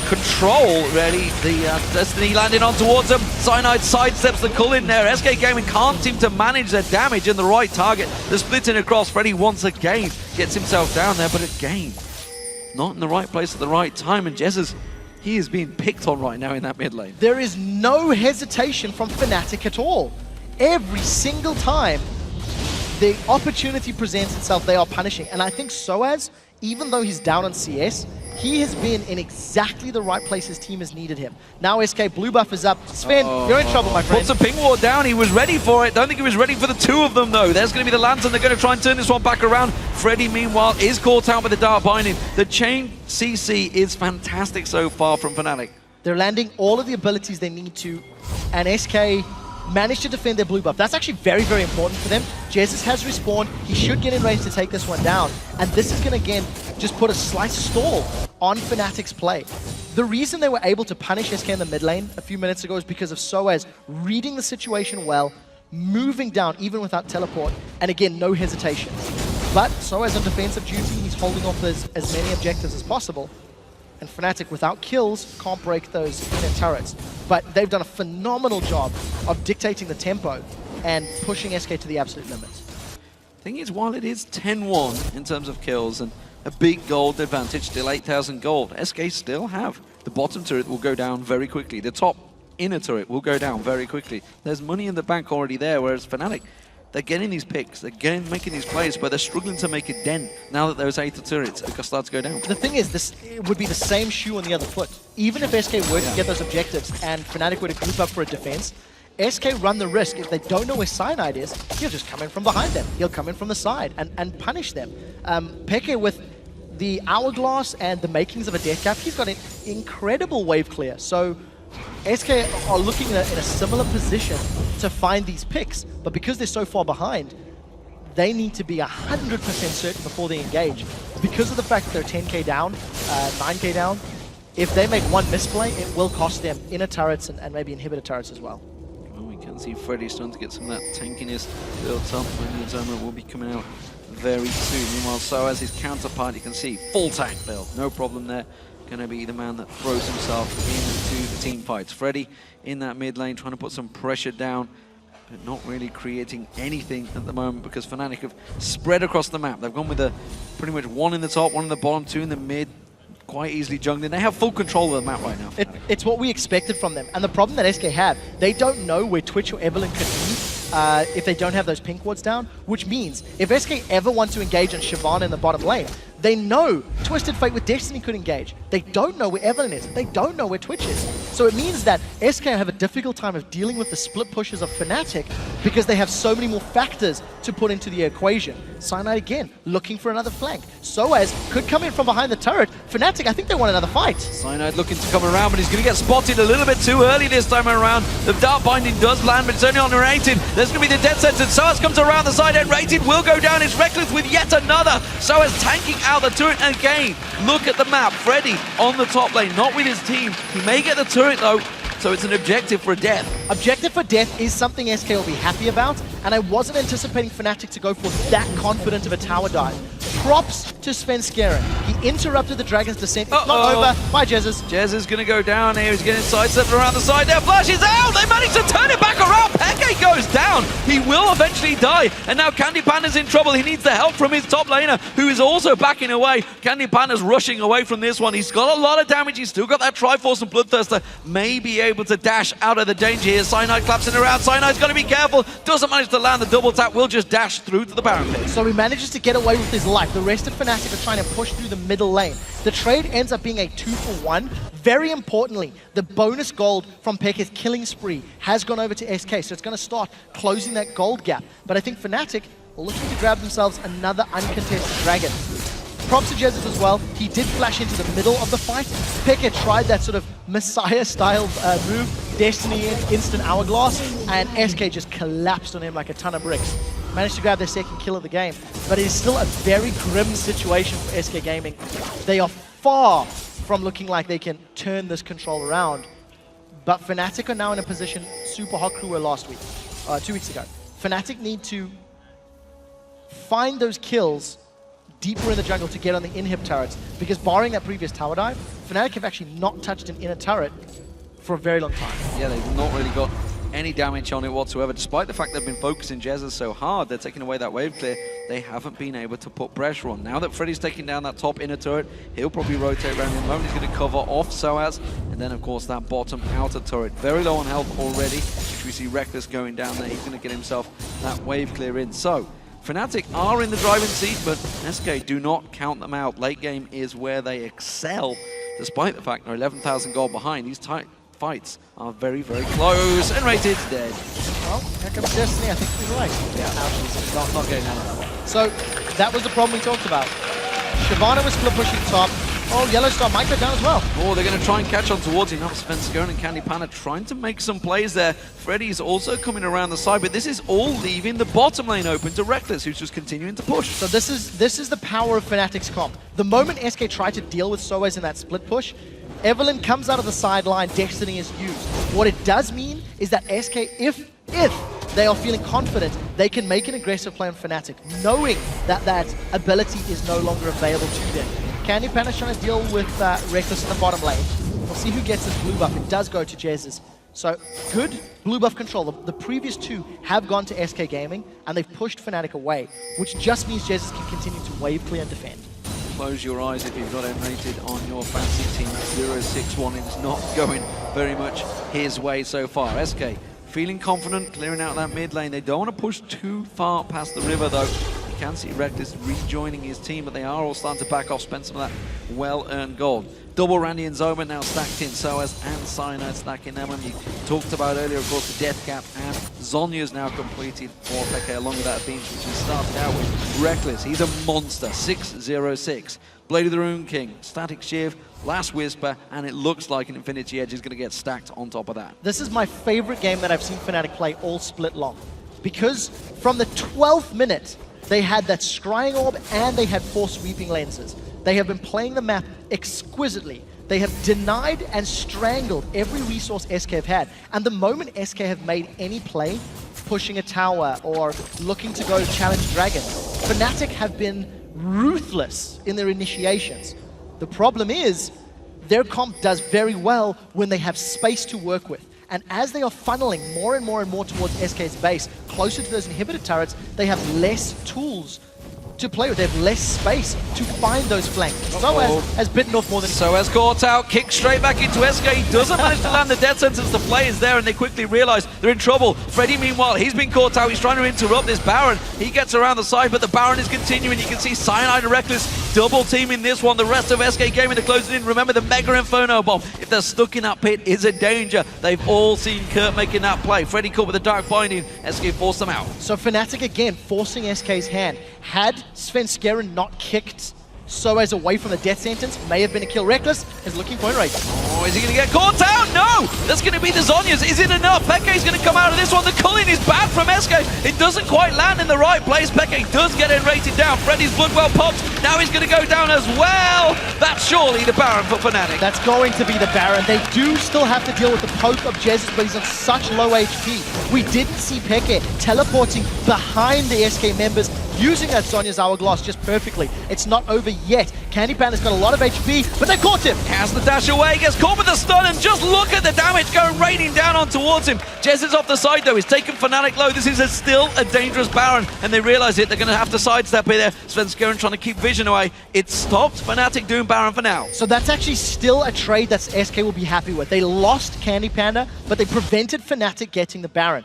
control, really. The Destiny landing on towards them. Cyanide sidesteps the cull in there. SK Gaming can't seem to manage their damage in the right target. They're splitting across. Freddy once again gets himself down there, but again, not in the right place at the right time. And Jesiz, he is being picked on right now in that mid lane. There is no hesitation from Fnatic at all. Every single time the opportunity presents itself, they are punishing. And I think sOAZ, even though he's down on CS, he has been in exactly the right place his team has needed him. Now SK blue buff is up. Sven, you're in trouble, my friend. Puts a ping ward down. He was ready for it. Don't think he was ready for the two of them, though. There's going to be the Lantern. They're going to try and turn this one back around. Freddy, meanwhile, is caught out with the Dark Binding. The chain CC is fantastic so far from Fnatic. They're landing all of the abilities they need to, and SK managed to defend their blue buff. That's actually very, very important for them. Jesiz has respawned. He should get in range to take this one down. And this is going to, again, just put a slight stall on Fnatic's play. The reason they were able to punish SK in the mid lane a few minutes ago is because of sOAZ reading the situation well, moving down even without teleport, and again, no hesitation. But sOAZ on defensive duty, he's holding off as many objectives as possible. And Fnatic, without kills, can't break those inner turrets. But they've done a phenomenal job of dictating the tempo and pushing SK to the absolute limits. Thing is, while it is 10-1 in terms of kills and a big gold advantage, still 8,000 gold, SK still have. The bottom turret will go down very quickly. The top inner turret will go down very quickly. There's money in the bank already there, whereas Fnatic, they're getting these picks, they're making these plays, but they're struggling to make a dent now that those 8 turrets start to go down. The thing is, it would be the same shoe on the other foot. Even if SK were to get those objectives and Fnatic were to group up for a defense, SK run the risk, if they don't know where Cyanide is, he'll just come in from behind them. He'll come in from the side and punish them. Peke, with the Hourglass and the makings of a Death Cap, he's got an incredible wave clear. So SK are looking in a similar position to find these picks, but because they're so far behind, they need to be 100% certain before they engage. Because of the fact that they're 10k down, 9k down, if they make one misplay, it will cost them inner turrets and maybe inhibitor turrets as well. Well, we can see Freddy starting to get some of that tankiness built up, and the Zoma will be coming out very soon. Meanwhile, sOAZ his counterpart, you can see, full tank build, no problem there. Going to be the man that throws himself into the team fights. Freddy in that mid lane trying to put some pressure down, but not really creating anything at the moment because Fnatic have spread across the map. They've gone with pretty much one in the top, one in the bottom, 2 in the mid, quite easily jungling. They have full control of the map right now. It's what we expected from them. And the problem that SK have, they don't know where Twitch or Evelyn could be if they don't have those pink wards down, which means if SK ever want to engage on Siobhan in the bottom lane, They know Twisted Fate with Destiny could engage. They don't know where Evelyn is. They don't know where Twitch is. So it means that SK have a difficult time of dealing with the split pushes of Fnatic because they have so many more factors to put into the equation. Cyanide again, looking for another flank. sOAZ could come in from behind the turret. Fnatic, I think they want another fight. Cyanide looking to come around, but he's going to get spotted a little bit too early this time around. The Dark Binding does land, but it's only on nRated. There's going to be the dead sentence. sOAZ comes around the side, nRated will go down. It's Rekkles with yet another. sOAZ tanking out the turret again. Look at the map. Freddy on the top lane, not with his team. He may get the turret though, so it's an objective for death. Objective for death is something SK will be happy about, and I wasn't anticipating Fnatic to go for that confident of a tower dive. Props to Svenskeren. He interrupted the Dragon's descent. It's not over. Bye, Jesiz. Jez is going to go down here. He's getting sidestepped around the side there. Flash is out. They managed to turn it back around. Peke goes down. He will eventually die. And now CandyPanda's in trouble. He needs the help from his top laner, who is also backing away. CandyPanda's rushing away from this one. He's got a lot of damage. He's still got that Triforce and Bloodthirster. May be able to dash out of the danger here. Cyanide collapsing around. Cyanide's got to be careful. Doesn't manage to land the double tap. Will just dash through to the parapet. So he manages to get away with his life. The rest of Fnatic are trying to push through the middle lane. The trade ends up being a 2-for-1. Very importantly, the bonus gold from Peke's killing spree has gone over to SK, so it's going to start closing that gold gap. But I think Fnatic are looking to grab themselves another uncontested dragon. Props to Jesiz as well. He did flash into the middle of the fight. Peke tried that sort of Messiah-style move, Destiny instant hourglass, and SK just collapsed on him like a ton of bricks. Managed to grab their second kill of the game, but it is still a very grim situation for SK Gaming. They are far from looking like they can turn this control around, but Fnatic are now in a position Super Hot Crew were last week, 2 weeks ago. Fnatic need to find those kills deeper in the jungle to get on the inhib turrets, because barring that previous tower dive, Fnatic have actually not touched an inner turret for a very long time. Yeah, they've not really got any damage on it whatsoever, despite the fact they've been focusing Jesiz so hard. They're taking away that wave clear. They haven't been able to put pressure on. Now that Freddy's taking down that top inner turret, he'll probably rotate around in the moment. He's going to cover off sOAZ, and then of course that bottom outer turret. Very low on health already, which we see Rekkles going down there. He's going to get himself that wave clear in. So Fnatic are in the driving seat, but SK do not count them out. Late game is where they excel, despite the fact they're 11,000 gold behind. These tight fights are very, very close. nRated dead. Well, here comes Destiny. I think he's right. Yeah, not getting out of that one. So that was the problem we talked about. Shyvana was split pushing top. Oh, YellOwStaR might go down as well. Oh, they're going to try and catch on towards him. Now Svenskeren and CandyPanda trying to make some plays there. Freddy's also coming around the side, but this is all leaving the bottom lane open to Rekkles, who's just continuing to push. So this is the power of Fnatic's comp. The moment SK tried to deal with sOAZ in that split push, Evelyn comes out of the sideline, Destiny is used. What it does mean is that SK, if they are feeling confident, they can make an aggressive play on Fnatic, knowing that that ability is no longer available to them. CandyPanda trying to deal with Rekkles in the bottom lane. We'll see who gets this blue buff. It does go to Jesiz. So good blue buff control. The previous two have gone to SK Gaming, and they've pushed Fnatic away, which just means Jesiz can continue to wave clear and defend. Close your eyes if you've got nRated on your fancy team. 0-6-1 is not going very much his way so far. SK feeling confident, clearing out that mid lane. They don't want to push too far past the river though. You can see Rekkles rejoining his team, but they are all starting to back off, spend some of that well-earned gold. Double Randy and Zoma now stacked in, sOAZ and Cyanide stacking them. And you talked about earlier, of course, the Death Cap, and Zonya's now completed for Peke, along with that Beams, which he started out with. Rekkles, he's a monster, 6-0-6. Blade of the Rune King, Static Shiv, Last Whisper, and it looks like an Infinity Edge is going to get stacked on top of that. This is my favorite game that I've seen Fnatic play all split long, because from the 12th minute, they had that Scrying Orb and they had 4 sweeping lenses. They have been playing the map exquisitely. They have denied and strangled every resource SK have had. And the moment SK have made any play, pushing a tower or looking to go challenge Dragon, Fnatic have been ruthless in their initiations. The problem is, their comp does very well when they have space to work with. And as they are funneling more and more and more towards SK's base, closer to those inhibitor turrets, they have less tools to play with. They have less space to find those flanks. sOAZ has bitten off more than... sOAZ caught out, kick straight back into SK. He doesn't manage to land the death sentence. The play is there and they quickly realize they're in trouble. Freddy, meanwhile, he's been caught out. He's trying to interrupt this Baron. He gets around the side, but the Baron is continuing. You can see Cyanide and Rekkles double teaming this one. The rest of SK Gaming to close it in. Remember, the Mega Inferno Bomb, if they're stuck in that pit, is a danger. They've all seen Kurt making that play. Freddy caught with the Dark Binding. SK forced them out. So Fnatic again forcing SK's hand. Had Svenskeren not kicked sOAZ away from the death sentence, may have been a kill. Rekkles is looking for Enrique. Oh, is he going to get caught out? No! That's going to be the Zhonya's. Is it enough? Peke is going to come out of this one. The culling is bad from SK. It doesn't quite land in the right place. Peke does get nRated down. Freddy's Bloodwell pops. Now he's going to go down as well. That's surely the Baron for Fnatic. That's going to be the Baron. They do still have to deal with the poke of Jesiz, but he's on such low HP. We didn't see Peke teleporting behind the SK members, using that Zhonya's Hourglass just perfectly. It's not over yet. CandyPanda's got a lot of HP, but they caught him. Has the dash away, gets caught with the stun, and just look at the damage going raining down on towards him. Jesiz off the side though, he's taken Fnatic low. This is still a dangerous Baron, and they realize it. They're going to have to sidestep here. Svenskeren trying to keep vision away. It stopped Fnatic doing Baron for now. So that's actually still a trade that SK will be happy with. They lost CandyPanda, but they prevented Fnatic getting the Baron.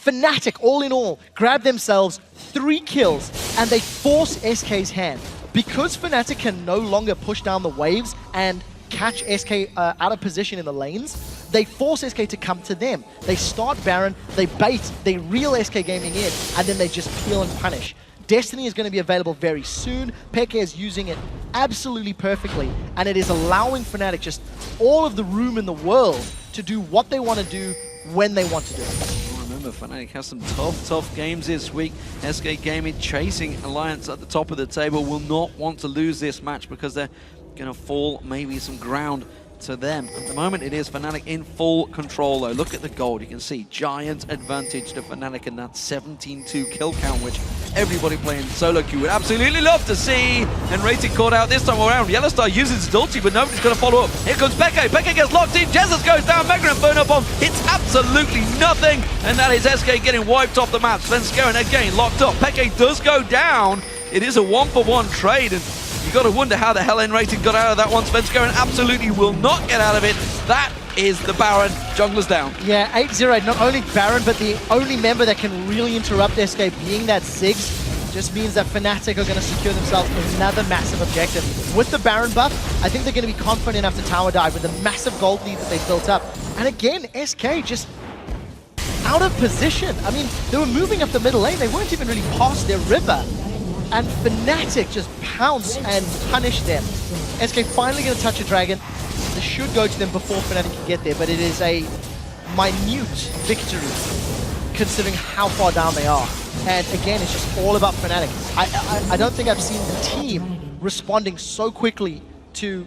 Fnatic, all in all, grab themselves 3 kills, and they force SK's hand. Because Fnatic can no longer push down the waves and catch SK out of position in the lanes, they force SK to come to them. They start Baron, they bait, they reel SK Gaming in, and then they just peel and punish. Destiny is going to be available very soon. Peke is using it absolutely perfectly, and it is allowing Fnatic just all of the room in the world to do what they want to do when they want to do it. Remember, Fnatic has some tough games this week. SK Gaming chasing Alliance at the top of the table will not want to lose this match because they're going to fall maybe some ground to them. At the moment, it is Fnatic in full control, though. Look at the gold. You can see giant advantage to Fnatic in that 17-2 kill count, which everybody playing solo queue would absolutely love to see. And nRated caught out this time around. YellOwStaR uses his ulti, but nobody's going to follow up. Here comes Peke. Peke gets locked in. Jesiz goes down. Mega Inferno Bomb hits absolutely nothing. And that is SK getting wiped off the map. Svenskeren again locked up. Peke does go down. It is a 1-for-1 trade, and you got to wonder how the hell nRated got out of that one. Svenskeren absolutely will not get out of it. That is the Baron. Jungler's down. Yeah, 8-0. Not only Baron, but the only member that can really interrupt SK being that Ziggs just means that Fnatic are going to secure themselves another massive objective. With the Baron buff, I think they're going to be confident enough to tower dive with the massive gold lead that they built up. And again, SK just out of position. I mean, they were moving up the middle lane. They weren't even really past their river. And Fnatic just pounce and punish them. SK finally going to touch a dragon. This should go to them before Fnatic can get there, but it is a minute victory considering how far down they are. And again, it's just all about Fnatic. I don't think I've seen the team responding so quickly to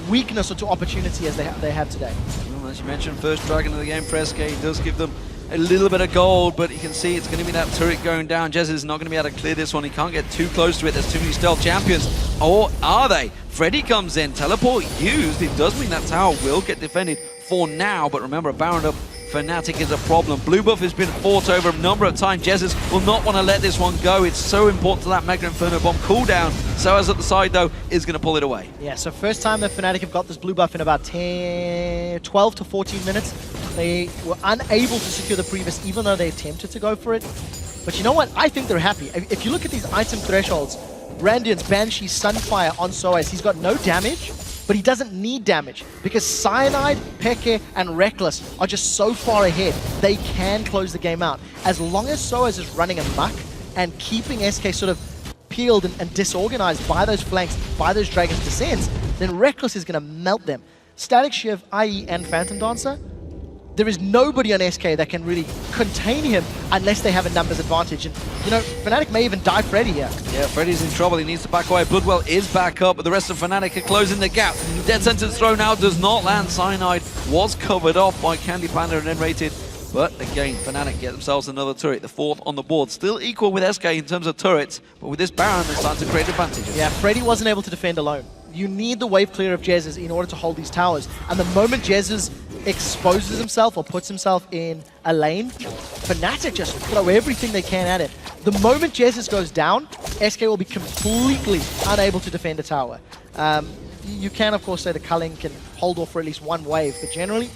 weakness or to opportunity as they have today. Well, as you mentioned, first dragon of the game for SK does give them a little bit of gold, but you can see it's going to be that turret going down. Jesiz is not going to be able to clear this one. He can't get too close to it. There's too many stealth champions. Or are they? Freddy comes in. Teleport used. It does mean that tower will get defended for now, but remember, a Baron up Fnatic is a problem. Blue buff has been fought over a number of times. Jesiz will not want to let this one go. It's so important to that Mega Inferno Bomb cooldown. sOAZ at the side, though, is going to pull it away. Yeah, so first time that Fnatic have got this blue buff in about 12 to 14 minutes. They were unable to secure the previous, even though they attempted to go for it. But you know what? I think they're happy. If you look at these item thresholds, Randian's Banshee, Sunfire on sOAZ, he's got no damage, but he doesn't need damage because Cyanide, Peke, and Rekkles are just so far ahead. They can close the game out. As long as sOAZ is running amok and keeping SK sort of peeled and disorganized by those flanks, by those Dragon's Descents, then Rekkles is going to melt them. Static Shiv, IE, and Phantom Dancer, there is nobody on SK that can really contain him unless they have a numbers advantage. And, you know, Fnatic may even die Freddy here. Yeah, Freddy's in trouble. He needs to back away. Bloodwell is back up, but the rest of Fnatic are closing the gap. Dead Sentence thrown out does not land. Cyanide was covered off by CandyPanda and nRated. But again, Fnatic get themselves another turret, the 4th on the board. Still equal with SK in terms of turrets, but with this Baron, they're starting to create advantages. Yeah, Freddy wasn't able to defend alone. You need the wave clear of Jesiz in order to hold these towers. And the moment Jesiz exposes himself or puts himself in a lane, Fnatic just throw everything they can at it. The moment Jesiz goes down, SK will be completely unable to defend a tower. You can, of course, say the Culling can hold off for at least one wave, but generally,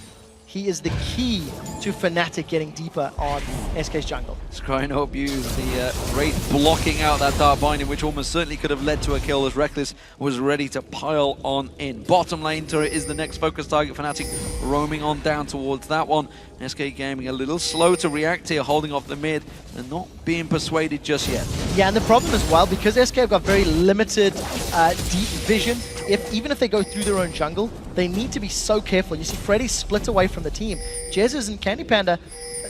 he is the key to Fnatic getting deeper on SK's jungle. Skynope used the Wraith blocking out that Dark Binding, which almost certainly could have led to a kill as Rekkles was ready to pile on in. Bottom lane turret is the next focus target. Fnatic roaming on down towards that one. SK Gaming a little slow to react here, holding off the mid and not being persuaded just yet. Yeah, and the problem as well, because SK have got very limited deep vision, even if they go through their own jungle, they need to be so careful. You see Freddy split away from the team. Jesiz and CandyPanda,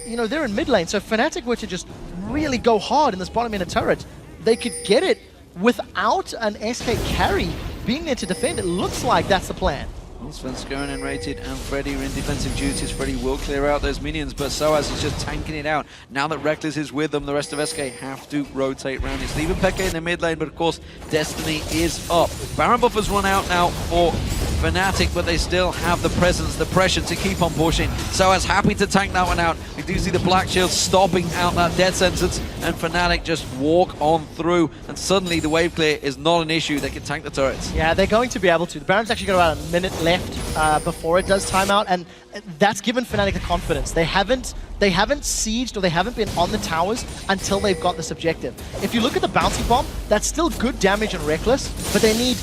you know, they're in mid lane, so if Fnatic were to just really go hard in this bottom inner turret, they could get it without an SK carry being there to defend. It looks like that's the plan. Well, Svenskeren and nRated and Freddy are in defensive duties. Freddy will clear out those minions, but sOAZ is just tanking it out. Now that Rekkles is with them, the rest of SK have to rotate around. It's even xPeke in the mid lane, but of course, Destiny is up. Baron buffer's run out now for Fnatic, but they still have the presence, the pressure to keep on pushing. sOAZ happy to tank that one out. We do see the Black Shield stopping out that death sentence, and Fnatic just walk on through, and suddenly the wave clear is not an issue. They can tank the turrets. Yeah, they're going to be able to. The Baron's actually got about a minute left before it does timeout, and that's given Fnatic the confidence. They haven't sieged or they haven't been on the towers until they've got this objective. If you look at the bouncy bomb, that's still good damage on Rekkles, but they need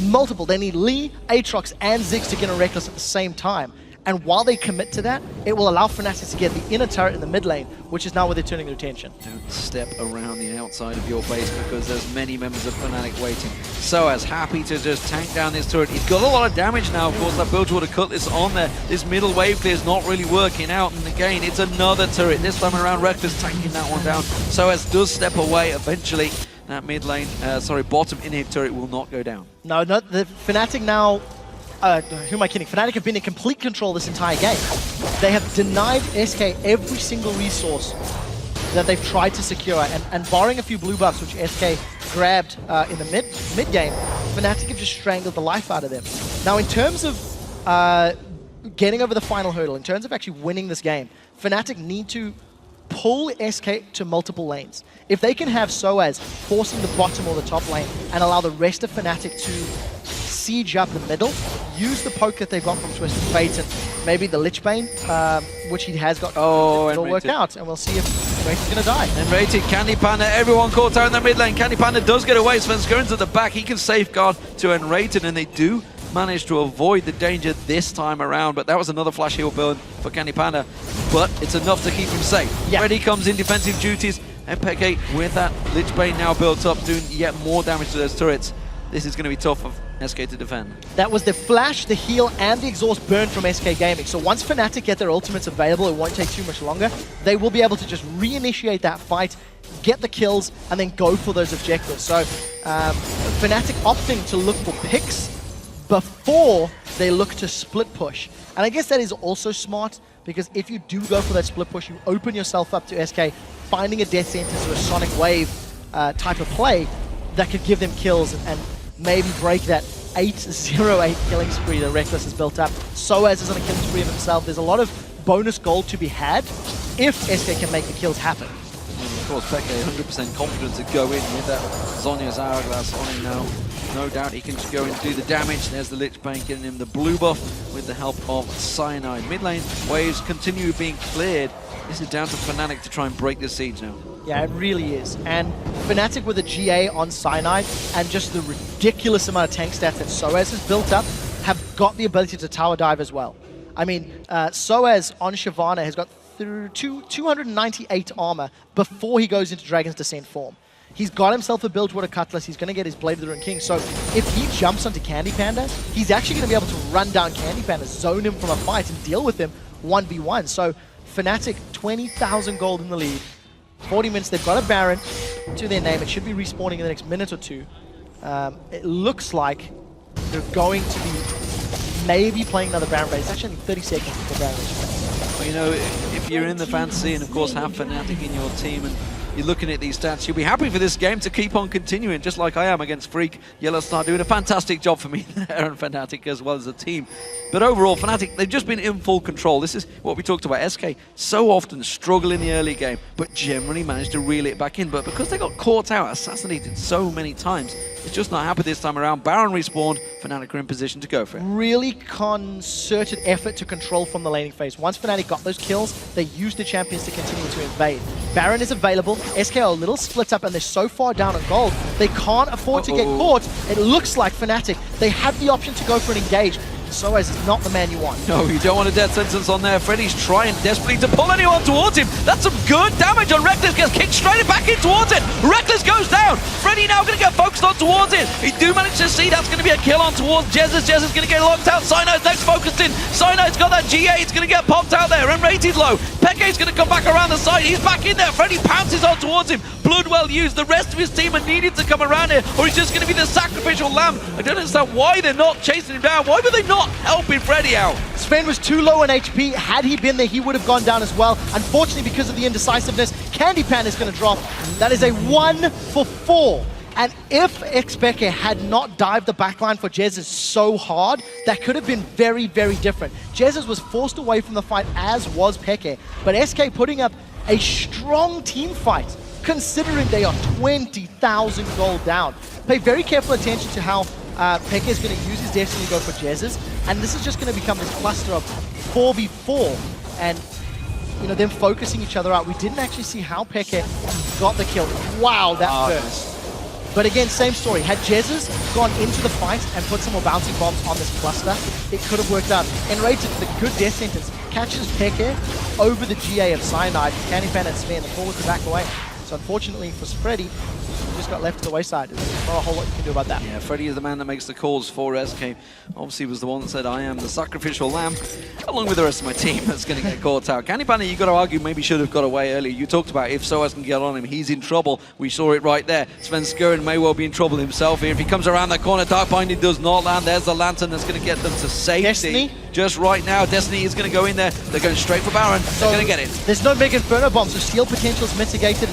multiple. They need Lee, Aatrox, and Ziggs to get on Rekkles at the same time. And while they commit to that, it will allow Fnatic to get the inner turret in the mid lane, which is now where they're turning their attention. Don't step around the outside of your base because there's many members of Fnatic waiting. sOAZ happy to just tank down this turret. He's got a lot of damage now. Of course, that Bilgewater Cutlass on there. This middle wave clear is not really working out. And again, it's another turret. This time around, Rekkles tanking that one down. sOAZ does step away eventually. That mid lane, bottom inhib turret will not go down. No, the Fnatic now... who am I kidding? Fnatic have been in complete control this entire game. They have denied SK every single resource that they've tried to secure, and barring a few blue buffs, which SK grabbed in the mid game, Fnatic have just strangled the life out of them. Now, in terms of getting over the final hurdle, in terms of actually winning this game, Fnatic need to pull SK to multiple lanes. If they can have sOAZ forcing the bottom or the top lane and allow the rest of Fnatic to siege up the middle, use the poke that they've got from Twisted Fate and maybe the Lich Bane, which he has got. It'll work out, and we'll see if nRated is going to die. nRated, CandyPanda, everyone caught out in the mid lane. CandyPanda does get away. Svenskeren's at the back. He can safeguard to nRated, and they do manage to avoid the danger this time around, but that was another flash heal burn for CandyPanda, but it's enough to keep him safe. Yeah. Freddy comes in defensive duties, and xPeke with that Lich Bane now built up, doing yet more damage to those turrets. This is going to be tough for SK to defend. That was the flash, the heal, and the exhaust burn from SK Gaming. So once Fnatic get their ultimates available, it won't take too much longer. They will be able to just reinitiate that fight, get the kills, and then go for those objectives. So Fnatic opting to look for picks before they look to split push. And I guess that is also smart, because if you do go for that split push, you open yourself up to SK finding a death sentence or a sonic wave type of play that could give them kills and maybe break that 8-0-8 killing spree that Rekkles has built up. sOAZ is on a killing spree of himself. There's a lot of bonus gold to be had if SK can make the kills happen. And of course, xPeke 100% confident to go in with that Zhonya's Hourglass on him now. No doubt he can just go and do the damage. There's the Lich Bane getting him the blue buff with the help of Cyanide. Mid lane waves continue being cleared. This is down to Fnatic to try and break the siege now. Yeah, it really is. And Fnatic with a GA on Cyanide and just the ridiculous amount of tank stats that sOAZ has built up have got the ability to tower dive as well. I mean, sOAZ on Shyvana has got 298 armor before he goes into Dragon's Descent form. He's got himself a Bilgewater Cutlass. He's going to get his Blade of the Ruined King. So if he jumps onto CandyPanda, he's actually going to be able to run down CandyPanda, zone him from a fight, and deal with him 1v1. So Fnatic, 20,000 gold in the lead. 40 minutes, they've got a Baron to their name. It should be respawning in the next minute or two. It looks like they're going to be maybe playing another Baron, but it's actually 30 seconds before Baron is played. Well, you know, if you're in the fantasy and of course have Fnatic in your team and you're looking at these stats, you'll be happy for this game to keep on continuing, just like I am against Freak. YellOwStaR doing a fantastic job for me there, and Fnatic as well as a team. But overall, Fnatic, they've just been in full control. This is what we talked about. SK so often struggle in the early game, but generally manage to reel it back in. But because they got caught out, assassinated so many times, it's just not happened this time around. Baron respawned, Fnatic are in position to go for it. Really concerted effort to control from the laning phase. Once Fnatic got those kills, they used the champions to continue to invade. Baron is available, SK are a little split up and they're so far down on gold, they can't afford to get caught. It looks like Fnatic, they have the option to go for an engage. sOAZ is not the man you want. No, you don't want a death sentence on there. Freddy's trying desperately to pull anyone towards him. That's some good damage on Rekkles. Gets kicked straight back in towards it. Rekkles goes down. Freddy now going to get focused on towards it. He do manage to see that's going to be a kill on towards Jesiz. Jesiz going to get locked out. Cyanide's next focused in. Cyanide's got that GA. It's going to get popped out there. nRated low. Peke's going to come back around the side. He's back in there. Freddy pounces on towards him. Blood well used. The rest of his team are needed to come around here, or he's just going to be the sacrificial lamb. I don't understand why they're not chasing him down. Why were they not helping Freddy out? Sven was too low on HP. Had he been there, he would have gone down as well. Unfortunately, because of the indecisiveness, CandyPanda is going to drop. That is a 1 for 4. And if xPeke had not dived the backline for Jesiz so hard, that could have been very, very different. Jesiz was forced away from the fight, as was Peke. But SK putting up a strong team fight, considering they are 20,000 gold down. Pay very careful attention to how Peke is going to use his Destiny to go for Jesiz, and this is just going to become this cluster of 4v4, and you know, them focusing each other out. We didn't actually see how Peke got the kill. Wow, that burst. But again, same story. Had Jesiz gone into the fight and put some more bouncy bombs on this cluster, it could have worked out. nRated with a good death sentence catches Peke over the GA of Cyanide. CandyPanda and Sven, the forward to back away. So unfortunately for Freddy, he just got left to the wayside. There's not a whole lot you can do about that. Yeah, Freddy is the man that makes the calls for SK. Obviously was the one that said, I am the sacrificial lamb, along with the rest of my team that's going to get caught out. CandyPanda, you got to argue, maybe should have got away earlier. You talked about if sOAZ can get on him, he's in trouble. We saw it right there. Svenskeren may well be in trouble himself here. If he comes around that corner, Dark Binding does not land. There's the Lantern that's going to get them to safety. Destiny? Just right now, Destiny is going to go in there. They're going straight for Baron. They're going to get it. There's no big Inferno bomb, so steal potential is mitigated.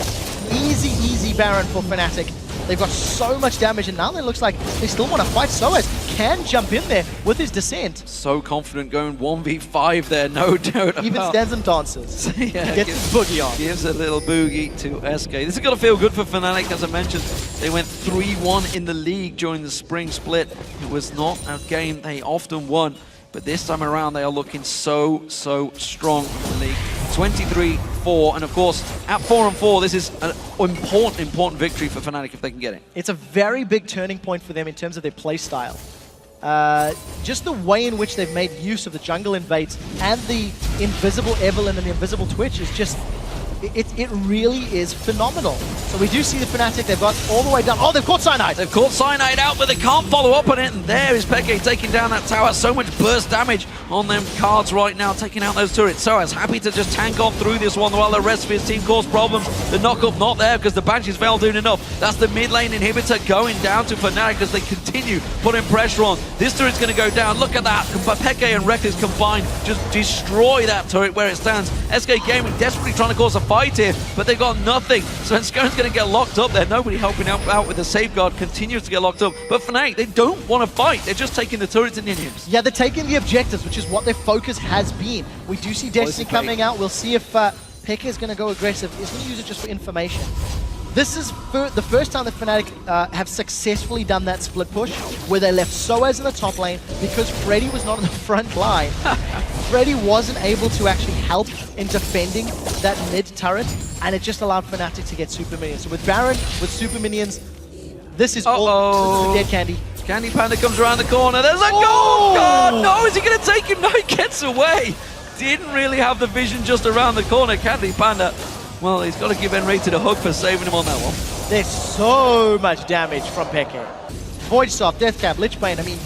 Easy Baron for Fnatic. They've got so much damage, and now it looks like they still want to fight. sOAZ can jump in there with his descent. So confident going 1v5 there, no doubt about. Even stands and dances. Yeah, Gets his boogie on. Gives a little boogie to SK. This has got to feel good for Fnatic, as I mentioned. They went 3-1 in the league during the spring split. It was not a game they often won, but this time around they are looking so strong in the league. 23-4, and of course, at 4-4, this is an important victory for Fnatic if they can get it. It's a very big turning point for them in terms of their play style. Just the way in which they've made use of the jungle invades and the invisible Evelynn and the invisible Twitch is just, it really is phenomenal. So we do see the Fnatic, they've got all the way down. Oh, they've caught Cyanide! They've caught Cyanide out, but they can't follow up on it, and there is Peke taking down that tower. So much burst damage on them cards right now, taking out those turrets. sOAZ happy to just tank on through this one while the rest of his team cause problems. The knock-up not there because the Banshee's fail doing enough. That's the mid lane inhibitor going down to Fnatic as they continue putting pressure on. This turret's going to go down. Look at that. Peke and Rekkles combined just destroy that turret where it stands. SK Gaming desperately trying to cause a fight here, but they've got nothing. Svenskeren's going to get locked up there. Nobody helping out with the safeguard, continues to get locked up. But Fnatic, they don't want to fight. They're just taking the turrets and minions. Yeah, they're taking the objectives, which is what their focus has been. We do see Destiny coming out. We'll see if Peke is going to go aggressive. He's going to use it just for information. This is the first time that Fnatic have successfully done that split push, where they left sOAZ in the top lane because Freddy was not in the front line. Freddy wasn't able to actually help in defending that mid turret, and it just allowed Fnatic to get super minions. So with Baron, with super minions, this is all dead Candy. CandyPanda comes around the corner. There's a goal! God, no, is he going to take him? No, he gets away. Didn't really have the vision just around the corner. CandyPanda, well, he's got to give nRated a hug for saving him on that one. There's so much damage from Peke. Voidsoft, Deathcap, Lichbane, I mean,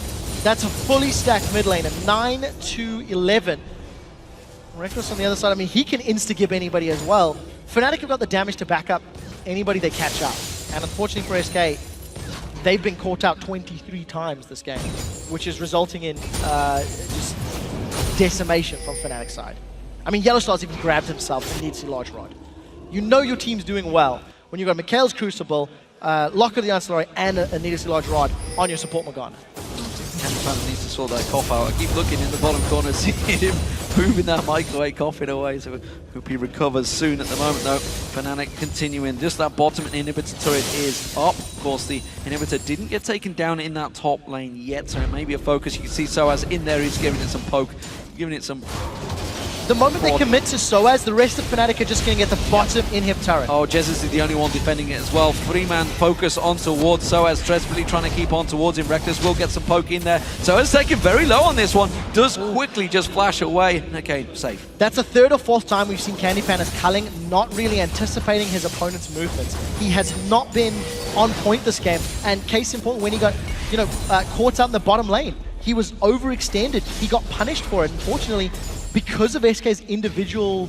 that's a fully stacked mid lane, a 9-11. Rekkles on the other side, I mean, he can insta-gib anybody as well. Fnatic have got the damage to back up anybody they catch up. And unfortunately for SK, they've been caught out 23 times this game, which is resulting in just decimation from Fnatic's side. I mean, YellOwStaR's even grabbed himself and needs a large rod. You know your team's doing well when you've got Mikhail's Crucible, Locker the Answer Laurie, and a needlessly large rod on your support Morgana. CandyPanda needs to sort that cough out. I keep looking in the bottom corner, seeing him moving that microwave coughing away, so hope he recovers soon. At the moment though, Fnatic continuing. Just that bottom inhibitor turret is up. Of course, the inhibitor didn't get taken down in that top lane yet, so it may be a focus. You can see sOAZ in there, he's giving it some poke, giving it some... The moment they commit to sOAZ, the rest of Fnatic are just going to get the bottom inhib turret. Oh, Jesiz is the only one defending it as well. Three-man focus on towards sOAZ, desperately trying to keep on towards him. Rekkles will get some poke in there. sOAZ taken very low on this one. Does quickly just flash away. Okay, safe. That's the third or fourth time we've seen CandyPanda's culling not really anticipating his opponent's movements. He has not been on point this game. And case in point, when he got, caught out in the bottom lane, he was overextended. He got punished for it. Unfortunately, because of SK's individual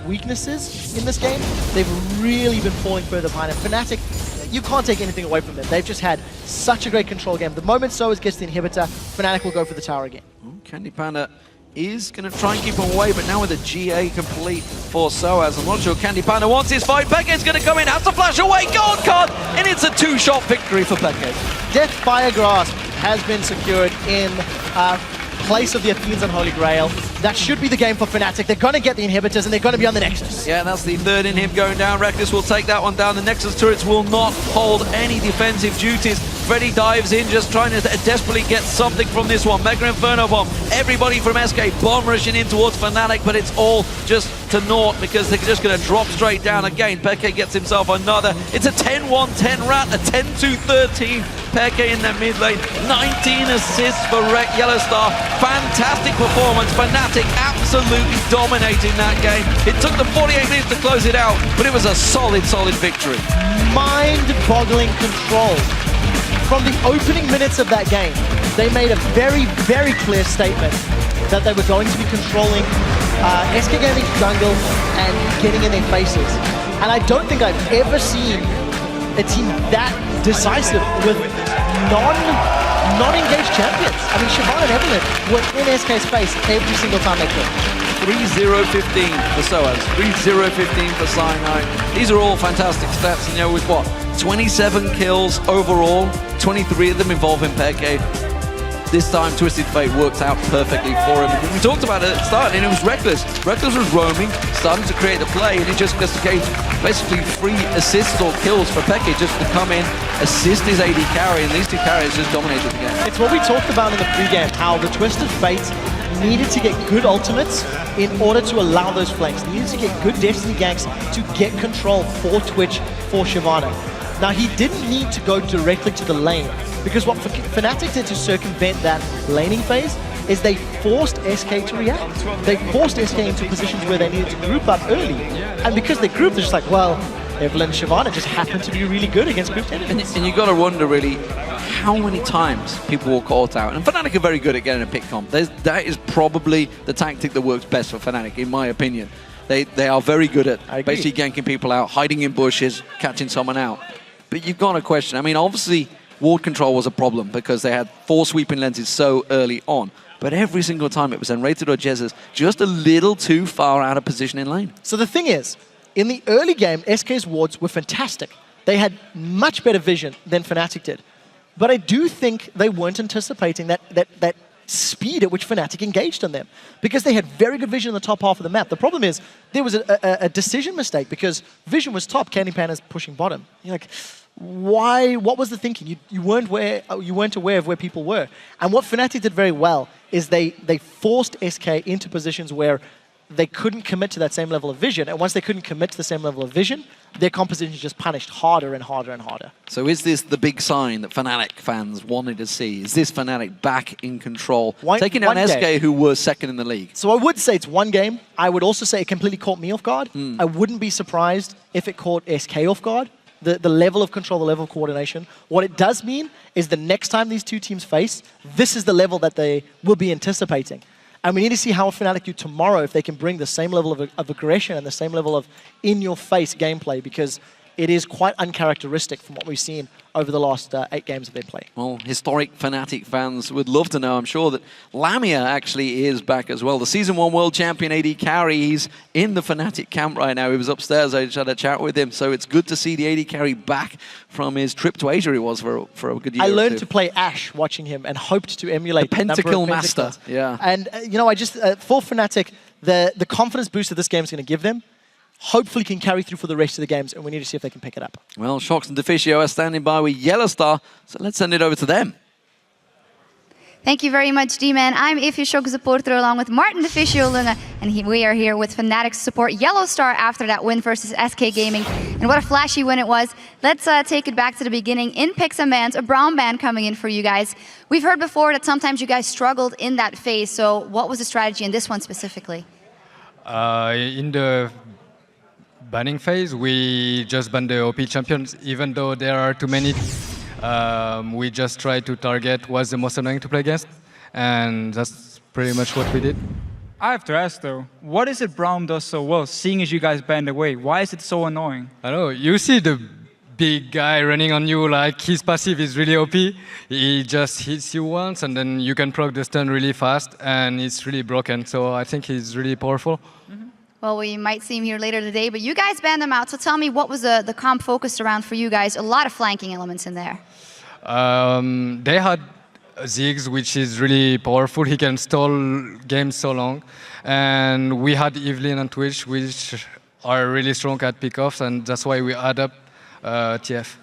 weaknesses in this game, they've really been falling further behind. And Fnatic, you can't take anything away from them. They've just had such a great control game. The moment sOAZ gets the inhibitor, Fnatic will go for the tower again. CandyPanda is going to try and keep him away, but now with a GA complete for sOAZ, I'm not sure CandyPanda wants his fight. Peke's going to come in, has to flash away, gold card, and it's a two-shot victory for Peke. Death Fire Grasp has been secured in place of the Athene's Unholy Grail. That should be the game for Fnatic. They're going to get the inhibitors and they're going to be on the Nexus. Yeah, that's the third inhib going down. Rekkles will take that one down. The Nexus turrets will not hold any defensive duties. Freddy dives in, just trying to desperately get something from this one. Mega Inferno Bomb. Everybody from SK bomb rushing in towards Fnatic, but it's all just to naught because they're just going to drop straight down again. Peke gets himself another. It's a 10-1-10 rat, a 10-2-13. Peke in the mid lane. 19 assists for YellOwStaR. Fantastic performance. Fnatic absolutely dominating that game. It took them 48 minutes to close it out, but it was a solid victory. Mind-boggling control. From the opening minutes of that game, they made a very, very clear statement that they were going to be controlling SK Gaming's jungle and getting in their faces. And I don't think I've ever seen a team that decisive with non-engaged champions. I mean, Shyvana and Evelyn were in SK's face every single time they could. 3-0-15 for sOAZ, 3-0-15 for Cyanide. These are all fantastic stats, with what? 27 kills overall, 23 of them involving Peke. This time, Twisted Fate worked out perfectly for him. We talked about it at the start, and it was Rekkles. Rekkles was roaming, starting to create the play, and it just gave basically 3 assists or kills for Peke just to come in, assist his AD carry, and these two carriers just dominated the game. It's what we talked about in the pregame, how the Twisted Fate needed to get good ultimates in order to allow those flanks. Needed to get good Destiny ganks to get control for Twitch, for Shyvana. Now, he didn't need to go directly to the lane, because what Fnatic did to circumvent that laning phase is they forced SK to react. They forced SK into positions where they needed to group up early. And because they grouped, they're just like, well, Evelyn and Shyvana just happened to be really good against grouped enemies. And you got to wonder, really, how many times people will caught out. And Fnatic are very good at getting a pick comp. That is probably the tactic that works best for Fnatic, in my opinion. They are very good at basically ganking people out, hiding in bushes, catching someone out. But you've got a question. I mean, obviously, ward control was a problem because they had 4 sweeping lenses so early on. But every single time it was nRated or Jesiz just a little too far out of position in lane. So the thing is, in the early game, SK's wards were fantastic. They had much better vision than Fnatic did. But I do think they weren't anticipating that speed at which Fnatic engaged on them, because they had very good vision in the top half of the map. The problem is there was a decision mistake because vision was top, CandyPanda's pushing bottom. You're like, why? What was the thinking? You weren't aware of where people were. And what Fnatic did very well is they forced SK into positions where they couldn't commit to that same level of vision. And once they couldn't commit to the same level of vision, their compositions just punished harder and harder and harder. So is this the big sign that Fnatic fans wanted to see? Is this Fnatic back in control, taking down SK, who were second in the league? So I would say it's one game. I would also say it completely caught me off guard. I wouldn't be surprised if it caught SK off guard. The level of control, the level of coordination. What it does mean is the next time these two teams face, this is the level that they will be anticipating. And we need to see how Fnatic do tomorrow if they can bring the same level of aggression and the same level of in-your-face gameplay, because it is quite uncharacteristic from what we've seen over the last 8 games that they play. Well, historic Fnatic fans would love to know, I'm sure, that Lamia actually is back as well. The Season 1 World Champion AD carry, he's in the Fnatic camp right now. He was upstairs, I just had a chat with him. So it's good to see the AD carry back from his trip to Asia he was for a good year. I learned to play Ashe watching him and hoped to emulate the Pentakill Master. Yeah. And, you know, I just, for Fnatic, the confidence boost that this game is going to give them, hopefully can carry through for the rest of the games, and we need to see if they can pick it up. Well, Shox and Deficio are standing by with YellOwStaR, so let's send it over to them. Thank you very much, D-Man. I'm Ifje Shock supporter along with Martin Deficio Lunge, and we are here with Fnatic support YellOwStaR after that win versus SK Gaming. And what a flashy win it was. Let's take it back to the beginning. In picks and bans, a brown ban coming in for you guys. We've heard before that sometimes you guys struggled in that phase, so what was the strategy in this one specifically? In the banning phase, we just ban the OP champions, even though there are too many. We just try to target what's the most annoying to play against, and that's pretty much what we did. I have to ask though, what is it Braum does so well, seeing as you guys banned away? Why is it so annoying? I don't know, you see the big guy running on you, like his passive is really OP. He just hits you once and then you can proc the stun really fast, and it's really broken, so I think he's really powerful. Well, we might see him here later today, but you guys banned them out. So tell me, what was the comp focused around for you guys? A lot of flanking elements in there. They had Ziggs, which is really powerful. He can stall games so long. And we had Evelyn and Twitch, which are really strong at pickoffs, and that's why we add up TF.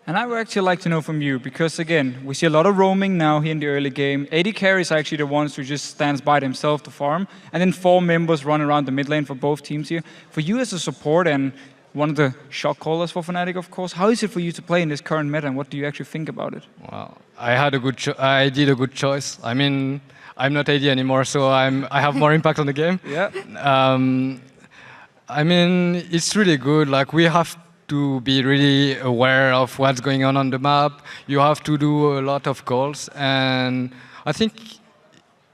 And I would actually like to know from you, because again, we see a lot of roaming now here in the early game. AD carries are actually the ones who just stands by themselves to farm, and then 4 members run around the mid lane for both teams here. For you as a support and one of the shot callers for Fnatic, of course, how is it for you to play in this current meta, and what do you actually think about it? Well, I did a good choice. I mean, I'm not AD anymore, so I have more impact on the game. Yeah. I mean, it's really good. Like, we have to be really aware of what's going on the map. You have to do a lot of calls, and I think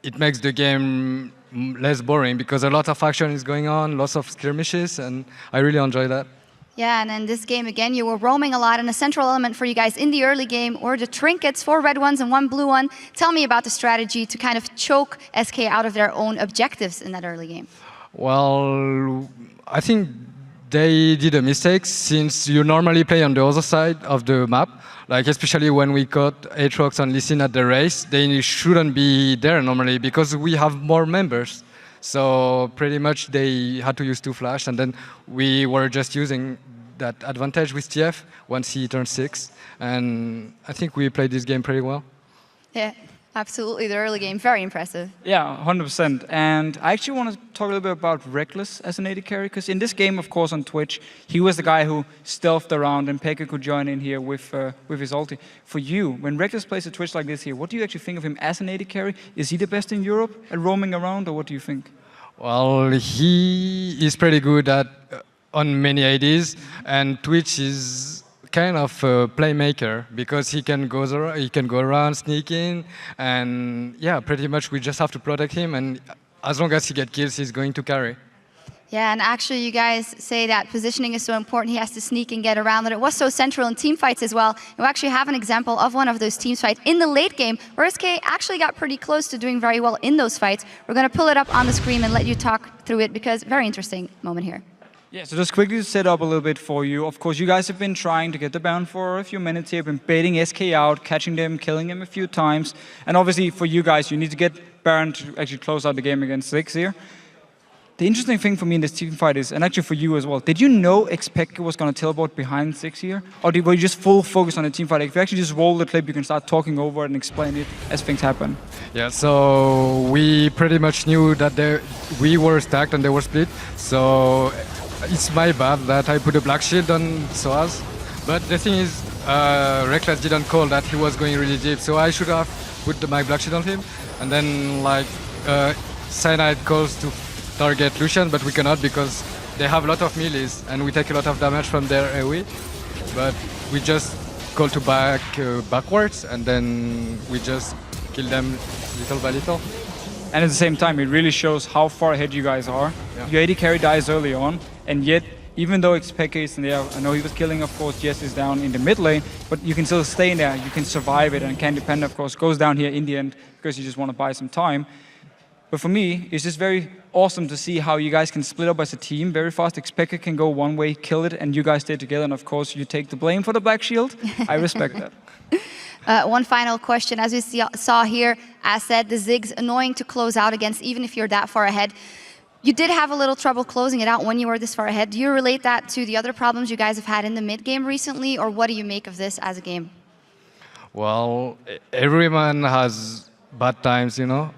it makes the game less boring because a lot of action is going on, lots of skirmishes, and I really enjoy that. Yeah, and in this game again, you were roaming a lot, and a central element for you guys in the early game were the trinkets, 4 red ones and 1 blue one. Tell me about the strategy to kind of choke SK out of their own objectives in that early game. Well, I think they did a mistake, since you normally play on the other side of the map. Like, especially when we caught Aatrox and Lee Sin at the race, they shouldn't be there normally because we have more members. So pretty much they had to use 2 flash, and then we were just using that advantage with TF once he turned 6. And I think we played this game pretty well. Yeah. Absolutely, the early game, very impressive. Yeah, 100%. And I actually want to talk a little bit about Rekkles as an AD carry, because in this game, of course, on Twitch, he was the guy who stealthed around, and Peke could join in here with his ulti. For you, when Rekkles plays a Twitch like this here, what do you actually think of him as an AD carry? Is he the best in Europe at roaming around, or what do you think? Well, he is pretty good at on many ADs, and Twitch is kind of a playmaker because he can go around, sneak in, and yeah, pretty much we just have to protect him, and as long as he gets kills, he's going to carry. Yeah, and actually you guys say that positioning is so important, he has to sneak and get around, and it was so central in team fights as well. We actually have an example of one of those team fights in the late game, where SK actually got pretty close to doing very well in those fights. We're going to pull it up on the screen and let you talk through it, because very interesting moment here. Yeah, so just quickly to set up a little bit for you. Of course, you guys have been trying to get the Baron for a few minutes here, been baiting SK out, catching them, killing them a few times. And obviously for you guys, you need to get Baron to actually close out the game against Ziggs here. The interesting thing for me in this team fight is, and actually for you as well, did you know xPeke was going to teleport behind Ziggs here? Or were you just full focus on the team fight? If you actually just roll the clip, you can start talking over it and explain it as things happen. Yeah, so we pretty much knew that we were stacked and they were split. So it's my bad that I put a black shield on sOAZ. But the thing is, Rekkles didn't call that he was going really deep, so I should have put my black shield on him. And then, like, Cyanide calls to target Lucian, but we cannot because they have a lot of melees and we take a lot of damage from their AoE. But we just call to backwards, and then we just kill them little by little. And at the same time, it really shows how far ahead you guys are. Yeah. Your AD carry dies early on, and yet even though xPeke is in there, I know he was killing, of course, Jesiz down in the mid lane, but you can still stay in there, you can survive it, and CandyPanda, of course, goes down here in the end because you just want to buy some time. But for me, it's just very awesome to see how you guys can split up as a team very fast. xPeke can go one way, kill it, and you guys stay together, and of course, you take the blame for the black shield. I respect that. One final question. As we saw here, as said, the Zig's annoying to close out against, even if you're that far ahead. You did have a little trouble closing it out when you were this far ahead. Do you relate that to the other problems you guys have had in the mid game recently, or what do you make of this as a game? Well, everyone has bad times, you know.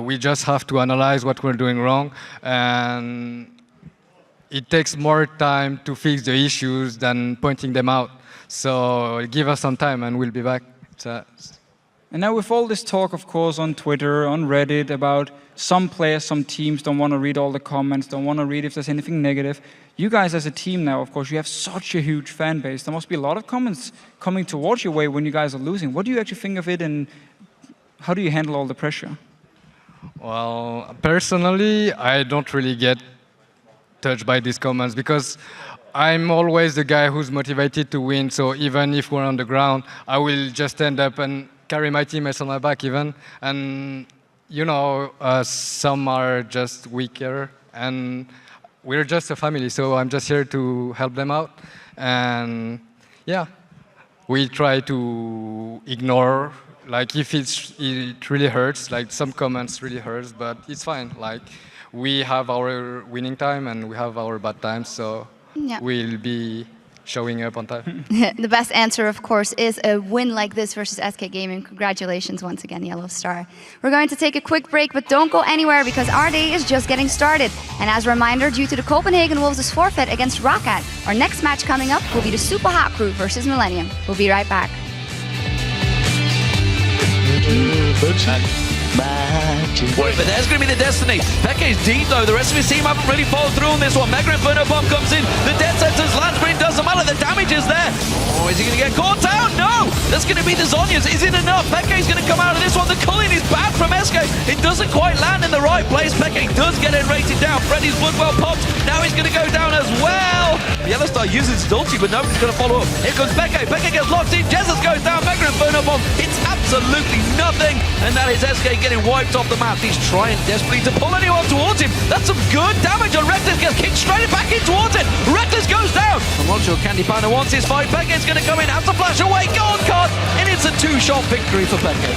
We just have to analyze what we're doing wrong, and it takes more time to fix the issues than pointing them out. So give us some time and we'll be back. And now with all this talk, of course, on Twitter, on Reddit, about some players, some teams don't want to read all the comments, don't want to read if there's anything negative. You guys as a team now, of course, you have such a huge fan base. There must be a lot of comments coming towards your way when you guys are losing. What do you actually think of it, and how do you handle all the pressure? Well, personally, I don't really get touched by these comments because I'm always the guy who's motivated to win. So even if we're on the ground, I will just stand up and carry my teammates on my back even. And, you know, some are just weaker. And we're just a family, so I'm just here to help them out. And, yeah, we try to ignore, like, if it really hurts, like, some comments really hurts, but it's fine. Like, we have our winning time and we have our bad times, so we'll be showing up on time. The best answer, of course, is a win like this versus SK Gaming. Congratulations once again, YellOwStaR. We're going to take a quick break, but don't go anywhere because our day is just getting started. And as a reminder, due to the Copenhagen Wolves' forfeit against Roccat, our next match coming up will be the Super Hot Crew versus Millennium. We'll be right back. But there's going to be the destiny. Peke's deep though. The rest of his team haven't really followed through on this one. Mega Inferno Bomb comes in. The dead sentence lands, but it doesn't matter. The damage is there. Oh, is he going to get caught down? No! That's going to be the Zhonya's. Is it enough? Peke's going to come out of this one. The culling is bad from SK. It doesn't quite land in the right place. Peke does get nRated down. Freddy's Bloodwell popped. Now he's going to go down as well. YellOwStaR uses its ulti, but nobody's going to follow up. Here comes Peke. Peke gets locked in. Jesiz goes down. Mega Inferno Bomb. It's absolutely nothing. And that is SK getting wiped off the map. He's trying desperately to pull anyone towards him. That's some good damage on Rekkles. Gets kicked straight back in towards it. Rekkles goes down. I'm not sure CandyPanda wants his fight. Peke's going to come in. Has to flash away. Gold card. And it's a two-shot victory for Peke.